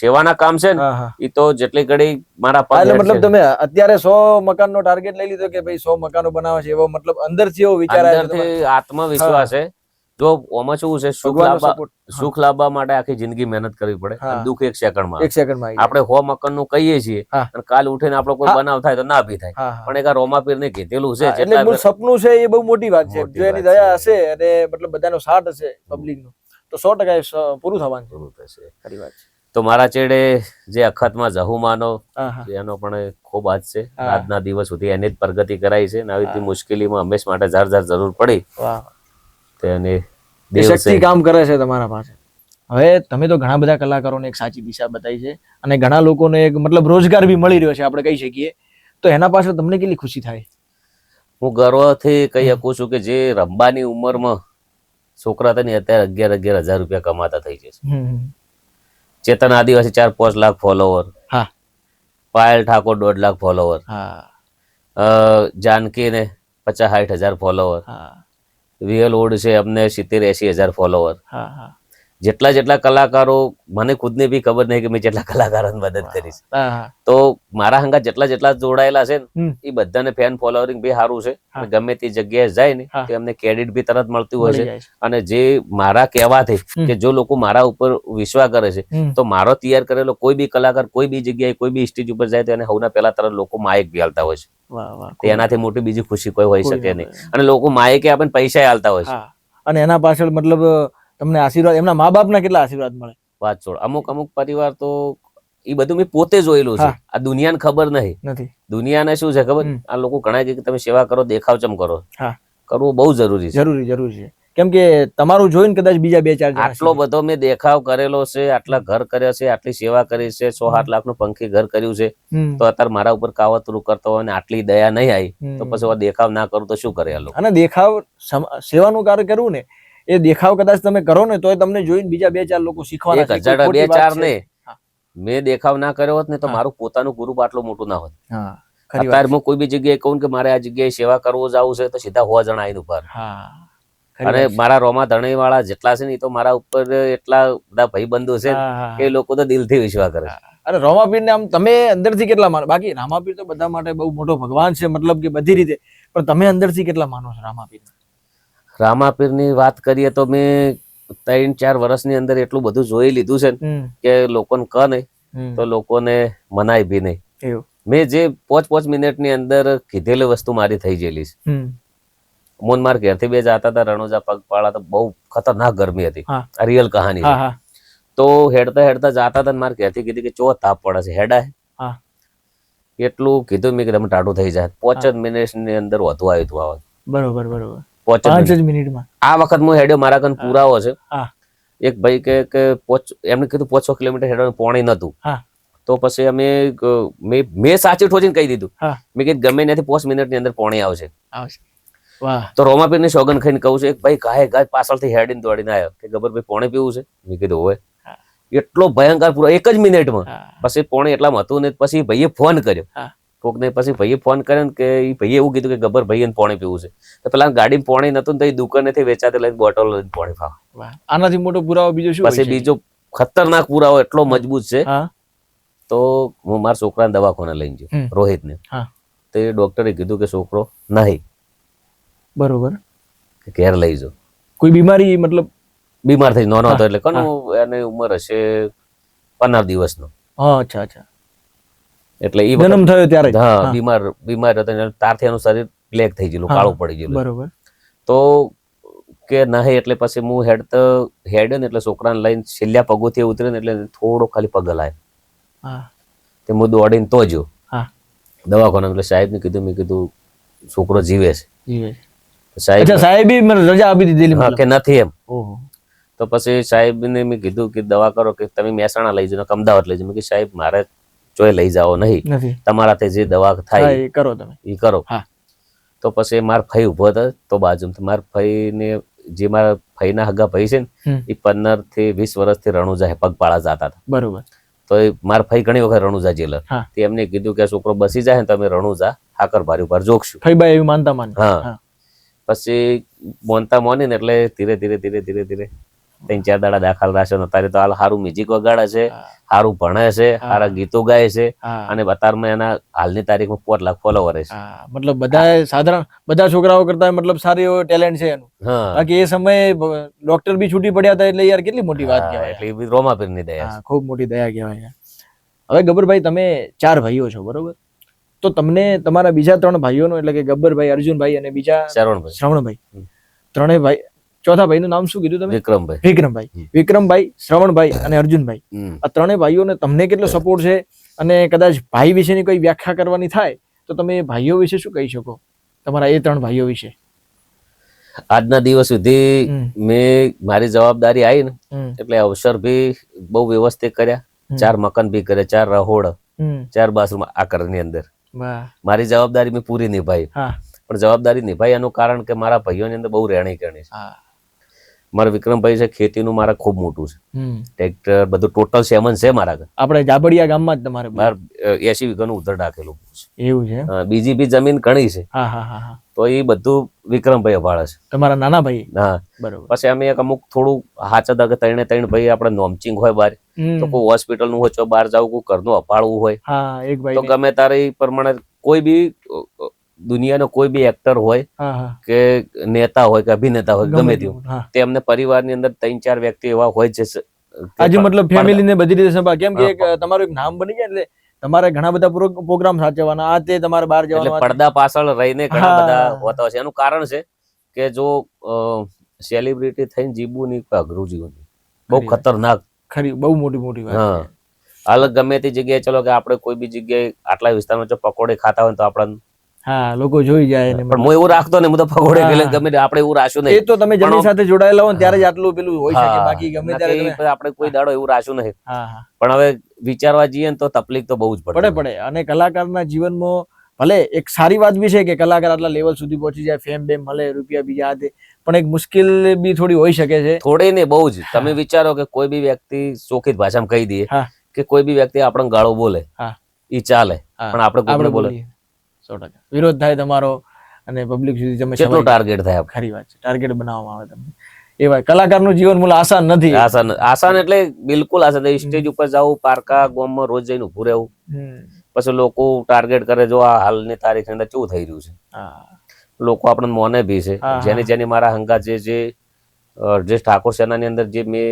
સેવાના કામ છે ને, એ તો જેટલી ઘડી મારા પગ એટલે મતલબ તમે અત્યારે 100 મકાનનો ટાર્ગેટ લઈ લીધો કે ભાઈ 100 મકાનો બનાવે છે, એવો મતલબ અંદરથી એવો વિચાર આવ્યો છે અંદરથી આત્મવિશ્વાસ છે. જો ઓમાં શું છે, સુખ લાવવા માટે આખી જિંદગી મહેનત કરવી પડે, અને દુઃખ એક સેકન્ડમાં. આપણે 100 મકાનનું કહીએ છીએ અને કાલ ઉઠીને આપણો કોઈ બનાવ થાય તો ના બી થાય, પણ એક આ રોમાપીર ને કીધેલું છે, એટલે મૂળ સપનું છે એ બહુ મોટી વાત છે. જો એની દયા હશે અને મતલબ બધાનો સાથ હશે પબ્લિક નો, તો 100% પૂરું થવાનું થશે. ખરી વાત છે. તો મારા ચેડે જે અખતમાં જહુમાનો, એનો પણ ખૂબ હાથ છે. આજના દિવસ સુધી એની જ પ્રગતિ કરાઈ છે. આવી રીતે મુશ્કેલીમાં હંમેશ માટે જાર જરૂર પડી, તેને શક્તિ કામ કરે છે તમારા પાસે. હવે તમે તો ઘણા બધા કલાકારોને એક સાચી દિશા બતાવી છે અને ઘણા લોકોને એક મતલબ રોજગાર બી મળી રહ્યો છે આપણે કહી શકીએ, તો એના પાછળ તમને કેટલી ખુશી થાય? હું ગર્વથી કહી શકું છું કે જે રમવાની ઉંમરમાં છોકરા હતા ને, અત્યારે 11,000 રૂપિયા કમાતા થઈ જશે. ચેતન આદિવાસી 4-5 લાખ ફોલોવર, પાયલ ઠાકોર 1.5 લાખ ફોલોવર, જાનકી ને 50-60 હજાર ફોલોવર, વીએલ ઓડ છે અમને 70-80 હજાર ફોલોવર. જેટલા કલાકારો, મને ખુદને બી ખબર નહીં કે મેં જેટલા કલાકારોની મદદ કરી છે. તો મારા હંગા જેટલા જોડાયેલા છે ને, એ બધાને ફેન ફોલોવરિંગ બી સારું છે. ગમે તે જગ્યાએ જાય ને તો એમને ક્રેડિટ બી તરત મળતું હોય છે. અને જે મારા કહેવાથી કે જો લોકો મારા ઉપર વિશ્વાસ કરે છે, તો મારો તૈયાર કરેલો કોઈ બી કલાકાર કોઈ બી જગ્યાએ કોઈ બી સ્ટેજ ઉપર જાય તો એને સૌના પહેલા તરત લોકો માઇક બી આલતા હોય છે. એનાથી મોટી બીજી ખુશી કોઈ હોઈ શકે નહીં. અને લોકો માઇકે આપણને પૈસા આલતા હોય છે. અને એના પાછળ મતલબ તમને આશીર્વાદ, એમના મા બાપના કેટલા આશીર્વાદ મળે. વાત છોડ, અમુક પરિવાર તો એ બધું મેં પોતે જોયેલું છે. આ દુનિયાને ખબર નથી. દુનિયાને શું છે ખબર? આ લોકો ઘણા કે તમે સેવા કરો, દેખાવ ચમ કરો, કરવું બહુ જરૂરી છે. જરૂરી છે. કેમ કે તમારું જોઈને કદાચ બીજા 2-4 જણા, આટલો બધો મેં દેખાવ કરેલો છે, આટલા ઘર કર્યા છે, આટલી સેવા કરી છે, 100-8 લાખનું પંખી ઘર કર્યું છે, તો અત્યારે મારા ઉપર કાવતરું કરતો હોય ને આટલી દયા નહીં આવી, તો પછી દેખાવ ના કરું તો શું કરે આ લોકો? અને દેખાવ, સેવાનું કાર્ય કરવું ને, એ દેખાવ કદાચ તમે કરો ને તો તમને જોઈને બીજા 2-4 લોકો શીખવાના છે. 2-4 ને મેં દેખાવ ના કર્યો હોત ને તો મારું પોતાનું ગ્રુપ આટલું મોટું ના હોત. અત્યારે હું કોઈ બી જગ્યાએ કહું કે મારે આ જગ્યાએ સેવા કરવો જવું છે તો સીધા 100 જણા આવીને ઉભા. અને મારા રોમા ધણી વાળા જેટલા છે ને, એ તો મારા ઉપર એટલા બધા ભાઈબંધો છે કે એ લોકો તો દિલથી વિશ્વાસ કરે. અને રોમાપીર ને આમ તમે અંદરથી કેટલા માનો? બાકી રામાપીર તો બધા માટે બહુ મોટો ભગવાન છે, મતલબ કે બધી રીતે, પણ તમે અંદરથી કેટલા માનો છો રામાપીર? રામાપીર ની વાત કરીએ તો મેં 3-4 વર્ષની અંદર એટલું બધું જોઈ લીધું છે કે લોકોને કહે નહીં તો લોકોને મનાય બી નહીં. મેં જે 5 મિનિટની અંદર કીધેલી વસ્તુ મારી થઈ ગયેલી છે. મોન માર ઘેરથી બે જતા હતા રણોજા પગપાળા, તો બહુ ખતરનાક ગરમી હતી. આ રિયલ કહાની છે. તો હેડતા જતા હતા, માર ઘેરથી કીધું કે ચો તાપ પડે છે, હેડા. એટલું કીધું મેં કે તમે ટાટું થઈ જાય. 5 મિનિટની અંદર વધુ આવ્યું હતું. બરોબર. 5 જ મિનિટમાં આ વખત હું હેડ્યો. મારા કન પુરાવો છે. એક ભાઈ કે એમને કીધું 5-6 કિલોમીટર હેડવાનું પોણી નતું, તો પછી અમે મેં સાચી ઠોચીને કહી દીધું, મેં કીધું ગમે ત્યાંથી 5 મિનિટની અંદર પોણી આવશે. તો રોમાપીર ની સોગન ખાઈને કહું છું, એક ભાઈ ગાય પાછળથી હેડીને દોડીને આવ્યો કે ગબ્બરભાઈ પોણી પીવું છે? મેં કીધું હોય. એટલો ભયંકર પૂરો 1 જ મિનિટમાં. પછી પોણી એટલામાં હતું ને, પછી ભાઈએ ફોન કર્યો કોકને પછી ભાઈએ ફોન કર્યો ને કે એ ભાઈએ એવું કીધું કે ગબ્બર ભાઈ પાણી પીવું છે, તો પેલા ગાડી પાણી નતું ને તો એ દુકાનેથી વેચાતે લઈને બોટલ લઈને પાણી ખાવા. વાહ. આનાથી મોટો પુરાવો બીજો શું પછી બીજો ખતરનાક પુરાવો એટલો મજબૂત છે. હા તો હું મારા છોકરાને દવાખાને લઈને ગયો, રોહિતને. હા. તો એ ડોક્ટરે કીધું કે છોકરો નહીં, બરોબર, કે ઘેર લઈ જાઓ. કોઈ બીમારી મતલબ બીમાર થઈ નાનો હતો એટલે કોનું એની ઉંમર હશે 15 દિવસનો. હા, અચ્છા અચ્છા, એટલે એ જન્મ થયો ત્યારે. હા, બીમાર હતો ને તારથી એનું શરીર બ્લેક થઈ ગયેલું, કાળું પડી ગયેલું. બરોબર. તો કે નહીં, એટલે પછી હું હેડ ને એટલે છોકરાને લઈને છેલ્લા પગોથી ઉતરે ને એટલે થોડો ખાલી પગ હલાય. હા. તે હું દોડીને તો જો હા. દવાખાને, એટલે સાહેબને કીધું, મેં કીધું છોકરો જીવે છે. જીવે છે. સાહેબ અચ્છા, સાહેબે મને રજા આપી દીધેલી હા મતલબ. કે નથી એમ. ઓહો. તો પછી સાહેબને મેં કીધું કે દવા કરો, કે તમે મહેસાણા લઈ જાઓ, અમદાવાદ લઈ જાઓ. મેં કીધું સાહેબ મારે ચોય લઈ જાઓ નહીં, નથી, તમારાથી જે દવા થાય હા, એ કરો તમે. એ કરો. હા. તો પછી મારા ફઈ ઉભો હતો તો બાજુમાં, મારા ફઈને જે મારા ફઈના હગા ભાઈ છે ને એ 15 થી 20 વર્ષથી રણુજા પગપાળા જતા હતા. બરોબર. તો એ મારા ફઈ ઘણી વખત રણુજા જેલર. હા. તે એમને કીધું કે આ છોકરો બસી જાય ને તમે રણુજા હાકર ભારી ઉપર જોખશું. ફઈબાઈ એવી માનતા માને. હા. પછી મોનતા મોની ને એટલે ધીરે ધીરે 3-4 દાડા દાખલ રાખ્યો. અત્યારે તો હાલ સારું મ્યુઝિક વગાડે છે, સારું ભણે છે, સારા ગીતો ગાય છે, અને અત્યારમાં એના હાલની તારીખમાં 4 લાખ ફોલોવર છે. મતલબ બધા છોકરાઓ કરતા મતલબ સારી એવો ટેલેન્ટ છે એનું. બાકી એ સમયે ડોક્ટર બી છૂટી પડ્યા હતા એટલે યાર કેટલી મોટી વાત કહેવાય. એટલે રોમાપીરની દયા છે. ખૂબ મોટી દયા કહેવાય. હવે ગબ્બરભાઈ, તમે 4 ભાઈઓ છો, બરોબર? તો તમને તમારા બીજા 3 ભાઈઓનો, એટલે કે ગબ્બરભાઈ, અર્જુનભાઈ અને બીજા શ્રવણભાઈ, 3 ભાઈ, ચોથા ભાઈનું નામ શું કીધું તમે? વિક્રમભાઈ, શ્રવણભાઈ અને અર્જુનભાઈ. આ 3 ભાઈઓને તમને કેટલો સપોર્ટ છે? અને કદાચ ભાઈ વિશેની કોઈ વ્યાખ્યા કરવાની થાય તો તમે ભાઈઓ વિશે શું કહી શકો, તમારા એ 3 ભાઈઓ વિશે? આજના દિવસ સુધી મેં મારી જવાબદારી આવી ને એટલે અવસર ભી બહુ વ્યવસ્થિત કર્યા. 4 મકાન ભી કર્યા, 4 રહોડ, 4 બાથરૂમ આ ઘરની અંદર. મારી જવાબદારી મેં પૂરી નિભાઈ. પણ જવાબદારી નિભાઈ એનું કારણ કે મારા ભાઈઓની અંદર બહુ રહેણી કરણી છે. મારા વિક્રમભાઈ છે, ખેતીનું મારા ખૂબ મોટું છે, ટ્રેક્ટર બધું ટોટલ 7 છે મારા ઘર. આપણે જાબડિયા ગામમાં જ તમારે 80 વીઘાનું ઉધર નાખેલું છે. એવું છે? બીજી બી જમીન ઘણી છે. તો એ બધું વિક્રમભાઈ અભાળે છે, તમારા નાના ભાઈ. હા, બરોબર. પછી અમે એક અમુક થોડું હાચા કે 3 ભાઈ આપણે નોમચિંગ હોય બહાર, તો કોઈ હોસ્પિટલ નું હોય, બહાર જવું, કોઈ ઘરનું અપાડવું હોય, તો ગમે તારે એ પ્રમાણે કોઈ બી દુનિયાનો કોઈ બી એક્ટર હોય કે નેતા હોય કે અભિનેતા હોય, ગમે તેવું, તેમને પરિવારની અંદર 3-4 વ્યક્તિ એવા હોય છે. આજે મતલબ ફેમિલી ને બધી રીતે સંભાળ, કેમ કે તમારું એક નામ બની જાય એટલે તમારે ઘણા બધા પ્રોગ્રામ સાચવવાના, આ તે તમારે બહાર જવાનું, પડદા પાછળ રહીને ઘણા બધા હોતા હોય છે. એનું કારણ છે કે જો સેલિબ્રિટી થઈને જીવવું નહીં, અઘરું જીવન, બહુ ખતરનાક, ખરી, બહુ મોટી વાત. હા, અલગ ગમે તે જગ્યાએ, ચલો કે આપણે કોઈ બી જગ્યાએ આટલા વિસ્તારમાં જો પકોડે ખાતા હોય તો આપણને લોકો જોઈ જાય. પણ હું એવું રાખતો ને, હું તો પકોડે ગમે આપણે એવું રાખ્યું નહીં. એ તો તમે જેની સાથે જોડાયેલા હોય ત્યારે જ આટલું પેલું હોય શકે, બાકી ગમે ત્યારે આપણે કોઈ દાડો એવું રાખ્યું નહીં. પણ હવે વિચારવા જઈએ ને તો તકલીફ તો બહુ જ પડે. અને કલાકારના જીવનમાં ભલે એક સારી વાત બી છે કે કલાકાર આટલા લેવલ સુધી પહોંચી જાય, ફેમ બેમ મળે, રૂપિયા બીજા હાથે, પણ એક મુશ્કેલ બી થોડી હોઈ શકે છે. થોડી ને બહુ જ. તમે વિચારો કે કોઈ બી વ્યક્તિ ચોખ્ખી ભાષામાં કહી દઈએ કે કોઈ બી વ્યક્તિ આપણને ગાળો બોલે, ઈ ચાલે, પણ આપણે બોલે 100% વિરોધ થાય તમારો, અને પબ્લિક સુધી તમે કેટલો ટાર્ગેટ થાય. ખરી વાત છે, ટાર્ગેટ બનાવવામાં આવે તમને. એવા કલાકારનું જીવન મૂળ આસાન નથી. આસાન એટલે બિલકુલ આસાન. સ્ટેજ ઉપર જવું, પારકા ગામમાં રોજ જઈને ઉભું રહેવું, પછી લોકો ટાર્ગેટ કરે. જો આ હાલની તારીખ અંદર કેવું થઈ રહ્યું છે, લોકો આપણને મોને બી છે. જેની મારા હંગા જે ઠાકોર સેનાની અંદર જે મેં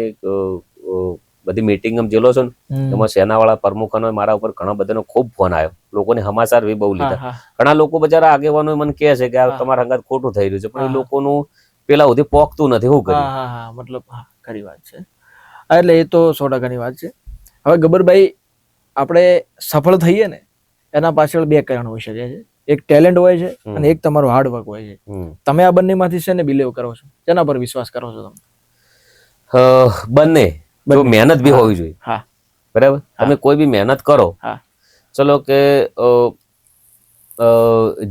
બધી મીટિંગ જેલો છો ને, એમાં સેનાવાળા પ્રમુખોનો મારા ઉપર ઘણા બધાનો ખૂબ ફોન આવ્યો. લોકોને સમાચાર બી બહુ લીધા. ઘણા લોકો બજારા આગેવાનો મને કહે છે કે આ તમારા હંગાત ખોટું થઈ રહ્યું છે, પણ એ લોકોનું પેલા સુધી પોકતું નથી. શું કર્યું? મતલબ ખરી વાત છે. એટલે એ તો 100%ની વાત છે. હવે ગબ્બરભાઈ, આપણે સફળ થઈએ ને એના પાછળ 2 કારણ હોઈ શકે છે. એક ટેલેન્ટ હોય છે અને એક તમારું હાર્ડવર્ક હોય છે. તમે આ બંનેમાંથી શેને બિલીવ કરો છો? તેના પર વિશ્વાસ કરો છો તમે? બંને. જો મહેનત બી હોવી જોઈએ. બરાબર. તમે કોઈ બી મહેનત કરો, ચલો કે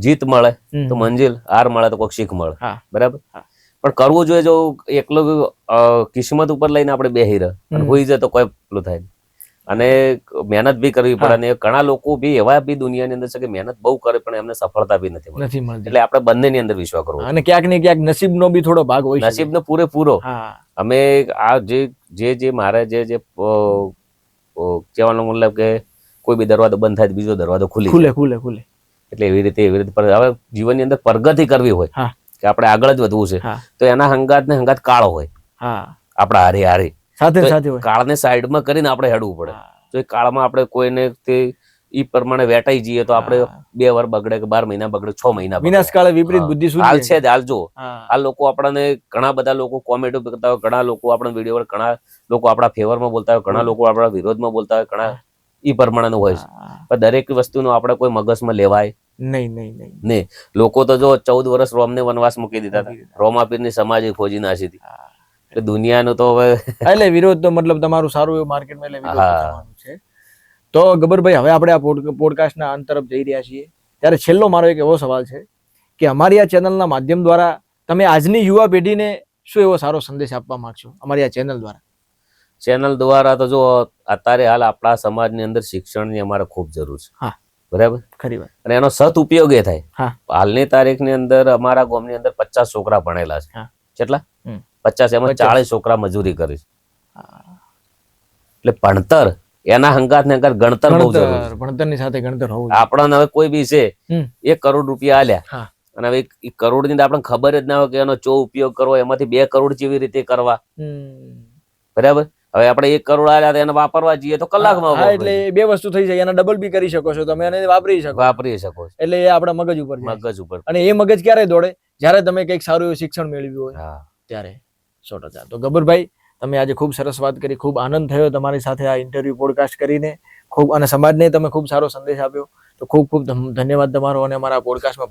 જીત મળે તો મંજિલ, હાર મળે તો કોઈક શીખ મળે. બરાબર. પણ કરવું જોઈએ. જો એકલો કિસ્મત ઉપર લઈને આપણે બેહી રહે અને હોઈ જાય તો કોઈ પેલું થાય. અને મહેનત બી કરવી પડે. અને ઘણા લોકો બી એવા બી દુનિયાની અંદર છે કે મહેનત બહુ કરે પણ એમને સફળતા બી નથી મળતી. એટલે આપણે બંનેની અંદર વિશ્વાસ કરવો અને ક્યાંક ને ક્યાંક નસીબનો બી થોડો ભાગ હોય છે. નસીબનો પૂરેપૂરો. અમે આ જે મારે જે કહેવાનો મતલબ કે કોઈ બી દરવાજો બંધ થાય બીજો દરવાજો ખુલે. એટલે એવી રીતે હવે જીવનની અંદર પ્રગતિ કરવી હોય કે આપણે આગળ જ વધવું છે તો એના હંગાત કાળ હોય આપણા હારે સાથે કાળને સાઈડમાં કરીને આપણે હેડવું પડે. તો એ કાળમાં આપણે કોઈને તે ઈ પ્રમાણે વેટાઈ જઈએ તો આપણે 2 વાર બગડે કે 12 મહિના બગડે 6 મહિના વિનાશ કાળે વિપરીત બુદ્ધિ હાલ છે જ. હાલ જો આ લોકો આપણને ઘણા બધા લોકો કોમેન્ટો કરતા હોય, ઘણા લોકો આપણા વિડીયો પર, ઘણા લોકો આપણા ફેવરમાં બોલતા હોય, ઘણા લોકો આપણા વિરોધમાં બોલતા હોય, ઘણા ઈ પ્રમાણેનું હોય છે. પણ દરેક વસ્તુનો આપણે કોઈ મગજમાં લેવાય નહીં. લોકો તો જો 14 વર્ષ રોમને વનવાસ મૂકી દીધા હતા. રોમાપીરની સમાધિ ખોજી નાખી હતી. એટલે દુનિયાનું તો હવે એટલે વિરોધ તો મતલબ તમારું સારું એવું માર્કેટમાં એટલે વિરોધ થવાનું છે. તો ગબ્બરભાઈ, હવે આપણે આ પોડકાસ્ટના અંત તરફ જઈ રહ્યા છીએ. ત્યારે છેલ્લો મારો એક એવો સવાલ છે કે અમારી આ ચેનલના માધ્યમ દ્વારા તમે આજની યુવા પેઢીને શું એવો સારો સંદેશ આપવા માંગશો અમારી આ ચેનલ દ્વારા? ચેનલ દ્વારા તો જો અત્યારે હાલ આપણા સમાજની અંદર શિક્ષણની અમારે ખૂબ જરૂર છે. બરાબર, ખરી વાત. અને એનો સત ઉપયોગ એ થાય. હાલની તારીખની અંદર અમારા ગામની અંદર 50 છોકરા ભણેલા છે. કેટલા? 50. એમાં 40 છોકરા મજૂરી કરે છે. એટલે ભણતર એના હંગાત ને ગણતર બહુ જરૂરી છે. ભણતરની સાથે ગણતર હોવું. આપણને હવે કોઈ બી છે 1 કરોડ રૂપિયા આલ્યા અને હવે 1 કરોડ ની આપણને ખબર જ ના હોય કે એનો ચો ઉપયોગ કરવો, એમાંથી 2 કરોડ કેવી રીતે કરવા. બરાબર, હવે આપણે 1 કરોડ આલ્યા તો એને વાપરવા જઈએ તો કલાકમાં. એટલે 2 વસ્તુ થઈ જાય, એના ડબલ બી કરી શકો છો તમે અને વાપરી શકો. એટલે એ આપણા મગજ ઉપર. અને એ મગજ ક્યારે દોડે? જ્યારે તમે કંઈક સારું એવું શિક્ષણ મેળવ્યું હોય ત્યારે. 100%. તો ગબ્બરભાઈ, તમે આજે ખૂબ સરસ વાત કરી, ખૂબ આનંદ થયો તમારી સાથે આ ઇન્ટરવ્યુ પોડકાસ્ટ કરીને. ખૂબ, અને સમાજને તમે ખૂબ સારો સંદેશ આપ્યો. તો ખૂબ ખૂબ ધન્યવાદ તમારો, અને અમારા પોડકાસ્ટમાં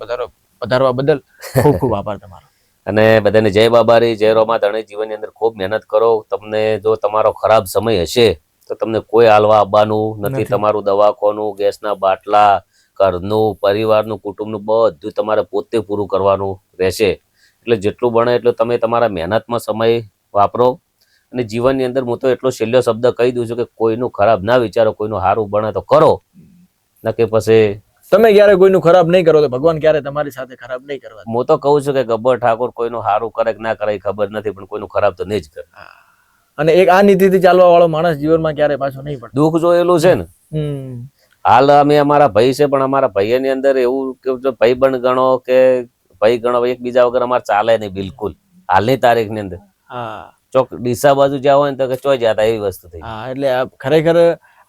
પધારવા બદલ ખૂબ ખૂબ આભાર તમારો. અને બધાને જય બાબારી, જય રોમા ધણી. જીવનની અંદર ખૂબ મહેનત કરો. તમને જો તમારો ખરાબ સમય હશે તો તમને કોઈ હાલવા આવવાનું નથી. તમારું દવાખાનું, ગેસના બાટલા, ઘરનું, પરિવારનું, કુટુંબનું બધું તમારે પોતે પૂરું કરવાનું રહેશે. એટલે જેટલું બને એટલું તમે તમારા મહેનતમાં સમય વાપરો. અને જીવનની અંદર હું તો એટલો છેલ્લો શબ્દ કહી દઉં છું કે કોઈનું ખરાબ ના વિચારો, કોઈનું સારું બને તો કરો, ના કે પછી તમે ક્યારે કોઈનું ખરાબ નહીં કરો તો ભગવાન ક્યારે તમારી સાથે ખરાબ નહીં કરવા. હું તો કહું છું કે ગબ્બર ઠાકોર કોઈનું સારું કરે કે ના કરે ખબર નથી, પણ કોઈનું ખરાબ તો નહીં જ કરે. અને એક આ નીતિથી ચાલવા વાળો માણસ જીવનમાં ક્યારે પાછો નહીં પડે. દુઃખ જોયેલું છે ને. હાલ અમે અમારા ભાઈ છે, પણ અમારા ભાઈની અંદર એવું કે ભાઈ બન ગણો કે ભાઈ ગણો, એકબીજા વગર અમારે ચાલે નહીં બિલકુલ. હાલની તારીખની અંદર ચોક ડીસા બાજુ જ્યાં હોય ને તો ચોઈ જતા એવી વસ્તુ થઈ. એટલે ખરેખર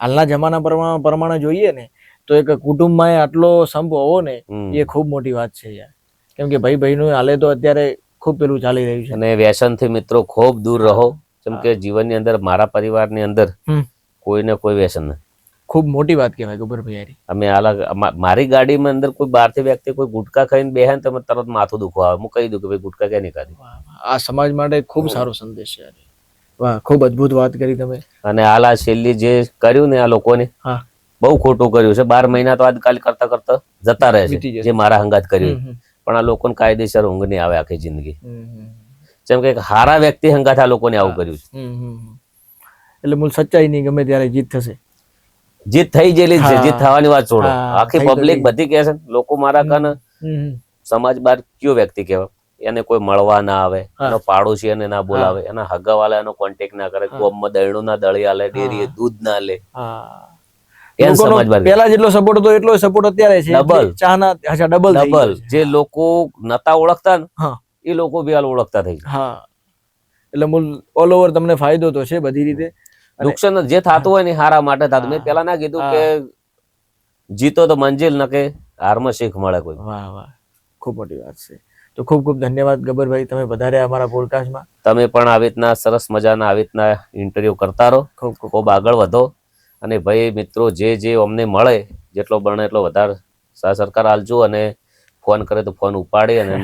હાલના જમાના પ્રમાણે જોઈએ ને તો એક કુટુંબમાં આટલો સંપ હોવો ને એ ખૂબ મોટી વાત છે યાર. કેમ કે ભાઈ નું હાલે તો અત્યારે ખૂબ પેલું ચાલી રહ્યું છે. અને વ્યસનથી મિત્રો ખૂબ દૂર રહો. જેમ કે જીવનની અંદર મારા પરિવારની અંદર કોઈને કોઈ વ્યસન નથી. ખૂબ મોટી વાત કહેવાય ગબ્બરભાઈ. અમે મારી ગાડીમાં અંદર કોઈ બહારથી વ્યક્તિ કોઈ ગુટકા ખાઈને બેહે ને તમે તરત માથું દુખવા આવે. હું કહી દઉં કે ભાઈ ગુટકા ક્યાં નહીં ખાધી. આ સમાજ માટે ખૂબ સારો સંદેશ છે. વાહ, ખૂબ અદભુત વાત કરી તમે. અને હાલ આ છેલ્લી જે કર્યું ને આ લોકોને બહુ ખોટું કર્યું છે. 12 મહિના તો આજકાલ કરતા કરતા જતા રહે છે જે મારા હંગાત કર્યું. પણ આ લોકોને કાયદેસર ઊંઘ નહીં આવે આખી જિંદગી. જેમ કે હારા વ્યક્તિ હંગાત આ લોકોને આવું કર્યું છે. એટલે મૂળ સચ્ચાઈ નહીં, ગમે ત્યારે જીત થશે. જીત થઈ ગયેલી છે, જીત થવાની વાત છોડો. આખી પબ્લિક બધી કહે છે લોકો મારા કાને સમાજ બહાર કયો વ્યક્તિ કહેવાય, એને કોઈ મળવા ના આવે, એનો પાડોશી એને ના બોલાવે, એના હગાવાલા એનો કોન્ટેક્ટ ના કરે, ગામમાં દળનું ના દળી આલે, ડેરીએ દૂધ ના લે. પેલા જેટલો સપોર્ટ હતો એટલો સપોર્ટ અત્યારે છે. ડબલ. જે લોકો નતા ઓળખતા ને એ લોકો બી હાલ ઓળખતા થઈ ગયા. એટલે મૂળ ઓલ ઓવર તમને ફાયદો તો છે બધી રીતે. નુકસાન જે થતું હોય ને હારા માટે થતું. મેં પેલા ના કીધું કે જીતો તો મંજિલ ન કે હારમાં શીખ મળે કોઈ. વાહ વાહ, ખૂબ મોટી વાત છે. તો ખૂબ ખૂબ ધન્યવાદ ગબ્બરભાઈ, તમે વધારે અમારા પોડકાસ્ટમાં. તમે પણ આવી રીતના સરસ મજાના આવી રીતના ઇન્ટરવ્યુ કરતા રહો. ખૂબ આગળ વધો. અને ભાઈ મિત્રો જે અમને મળે જેટલો બને એટલો વધારે સહકાર આલજો. અને ફોન કરે તો ફોન ઉપાડી અને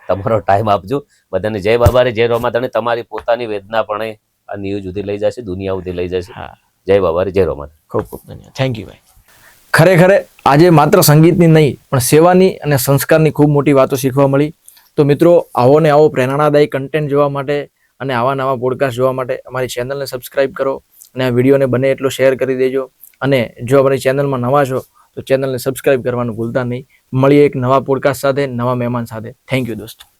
તમારો ટાઈમ આપજો. બધાને જય બાબારી, જય રોમા ધણી. તમારી પોતાની વેદના પણ આ ન્યૂઝ સુધી લઈ જશે, દુનિયા સુધી લઈ જશે. જય બાબારી, જય રોમા. ખૂબ ખૂબ ધન્યવાદ. થેન્ક યુ ભાઈ. ખરેખર આજે માત્ર સંગીતની નહીં પણ સેવાની અને સંસ્કારની ખૂબ મોટી વાતો શીખવા મળી. તો મિત્રો, આવો ને આવો પ્રેરણાદાયી કન્ટેન્ટ જોવા માટે અને આવા નવા પોડકાસ્ટ જોવા માટે અમારી ચેનલને સબસ્ક્રાઇબ કરો અને આ વિડીયોને બને એટલો શેર કરી દેજો. અને જો આપણી ચેનલમાં નવા છો તો ચેનલને સબસ્ક્રાઇબ કરવાનું ભૂલતા નહીં. મળીએ એક નવા પોડકાસ્ટ સાથે, નવા મહેમાન સાથે. થેન્ક યુ દોસ્તો.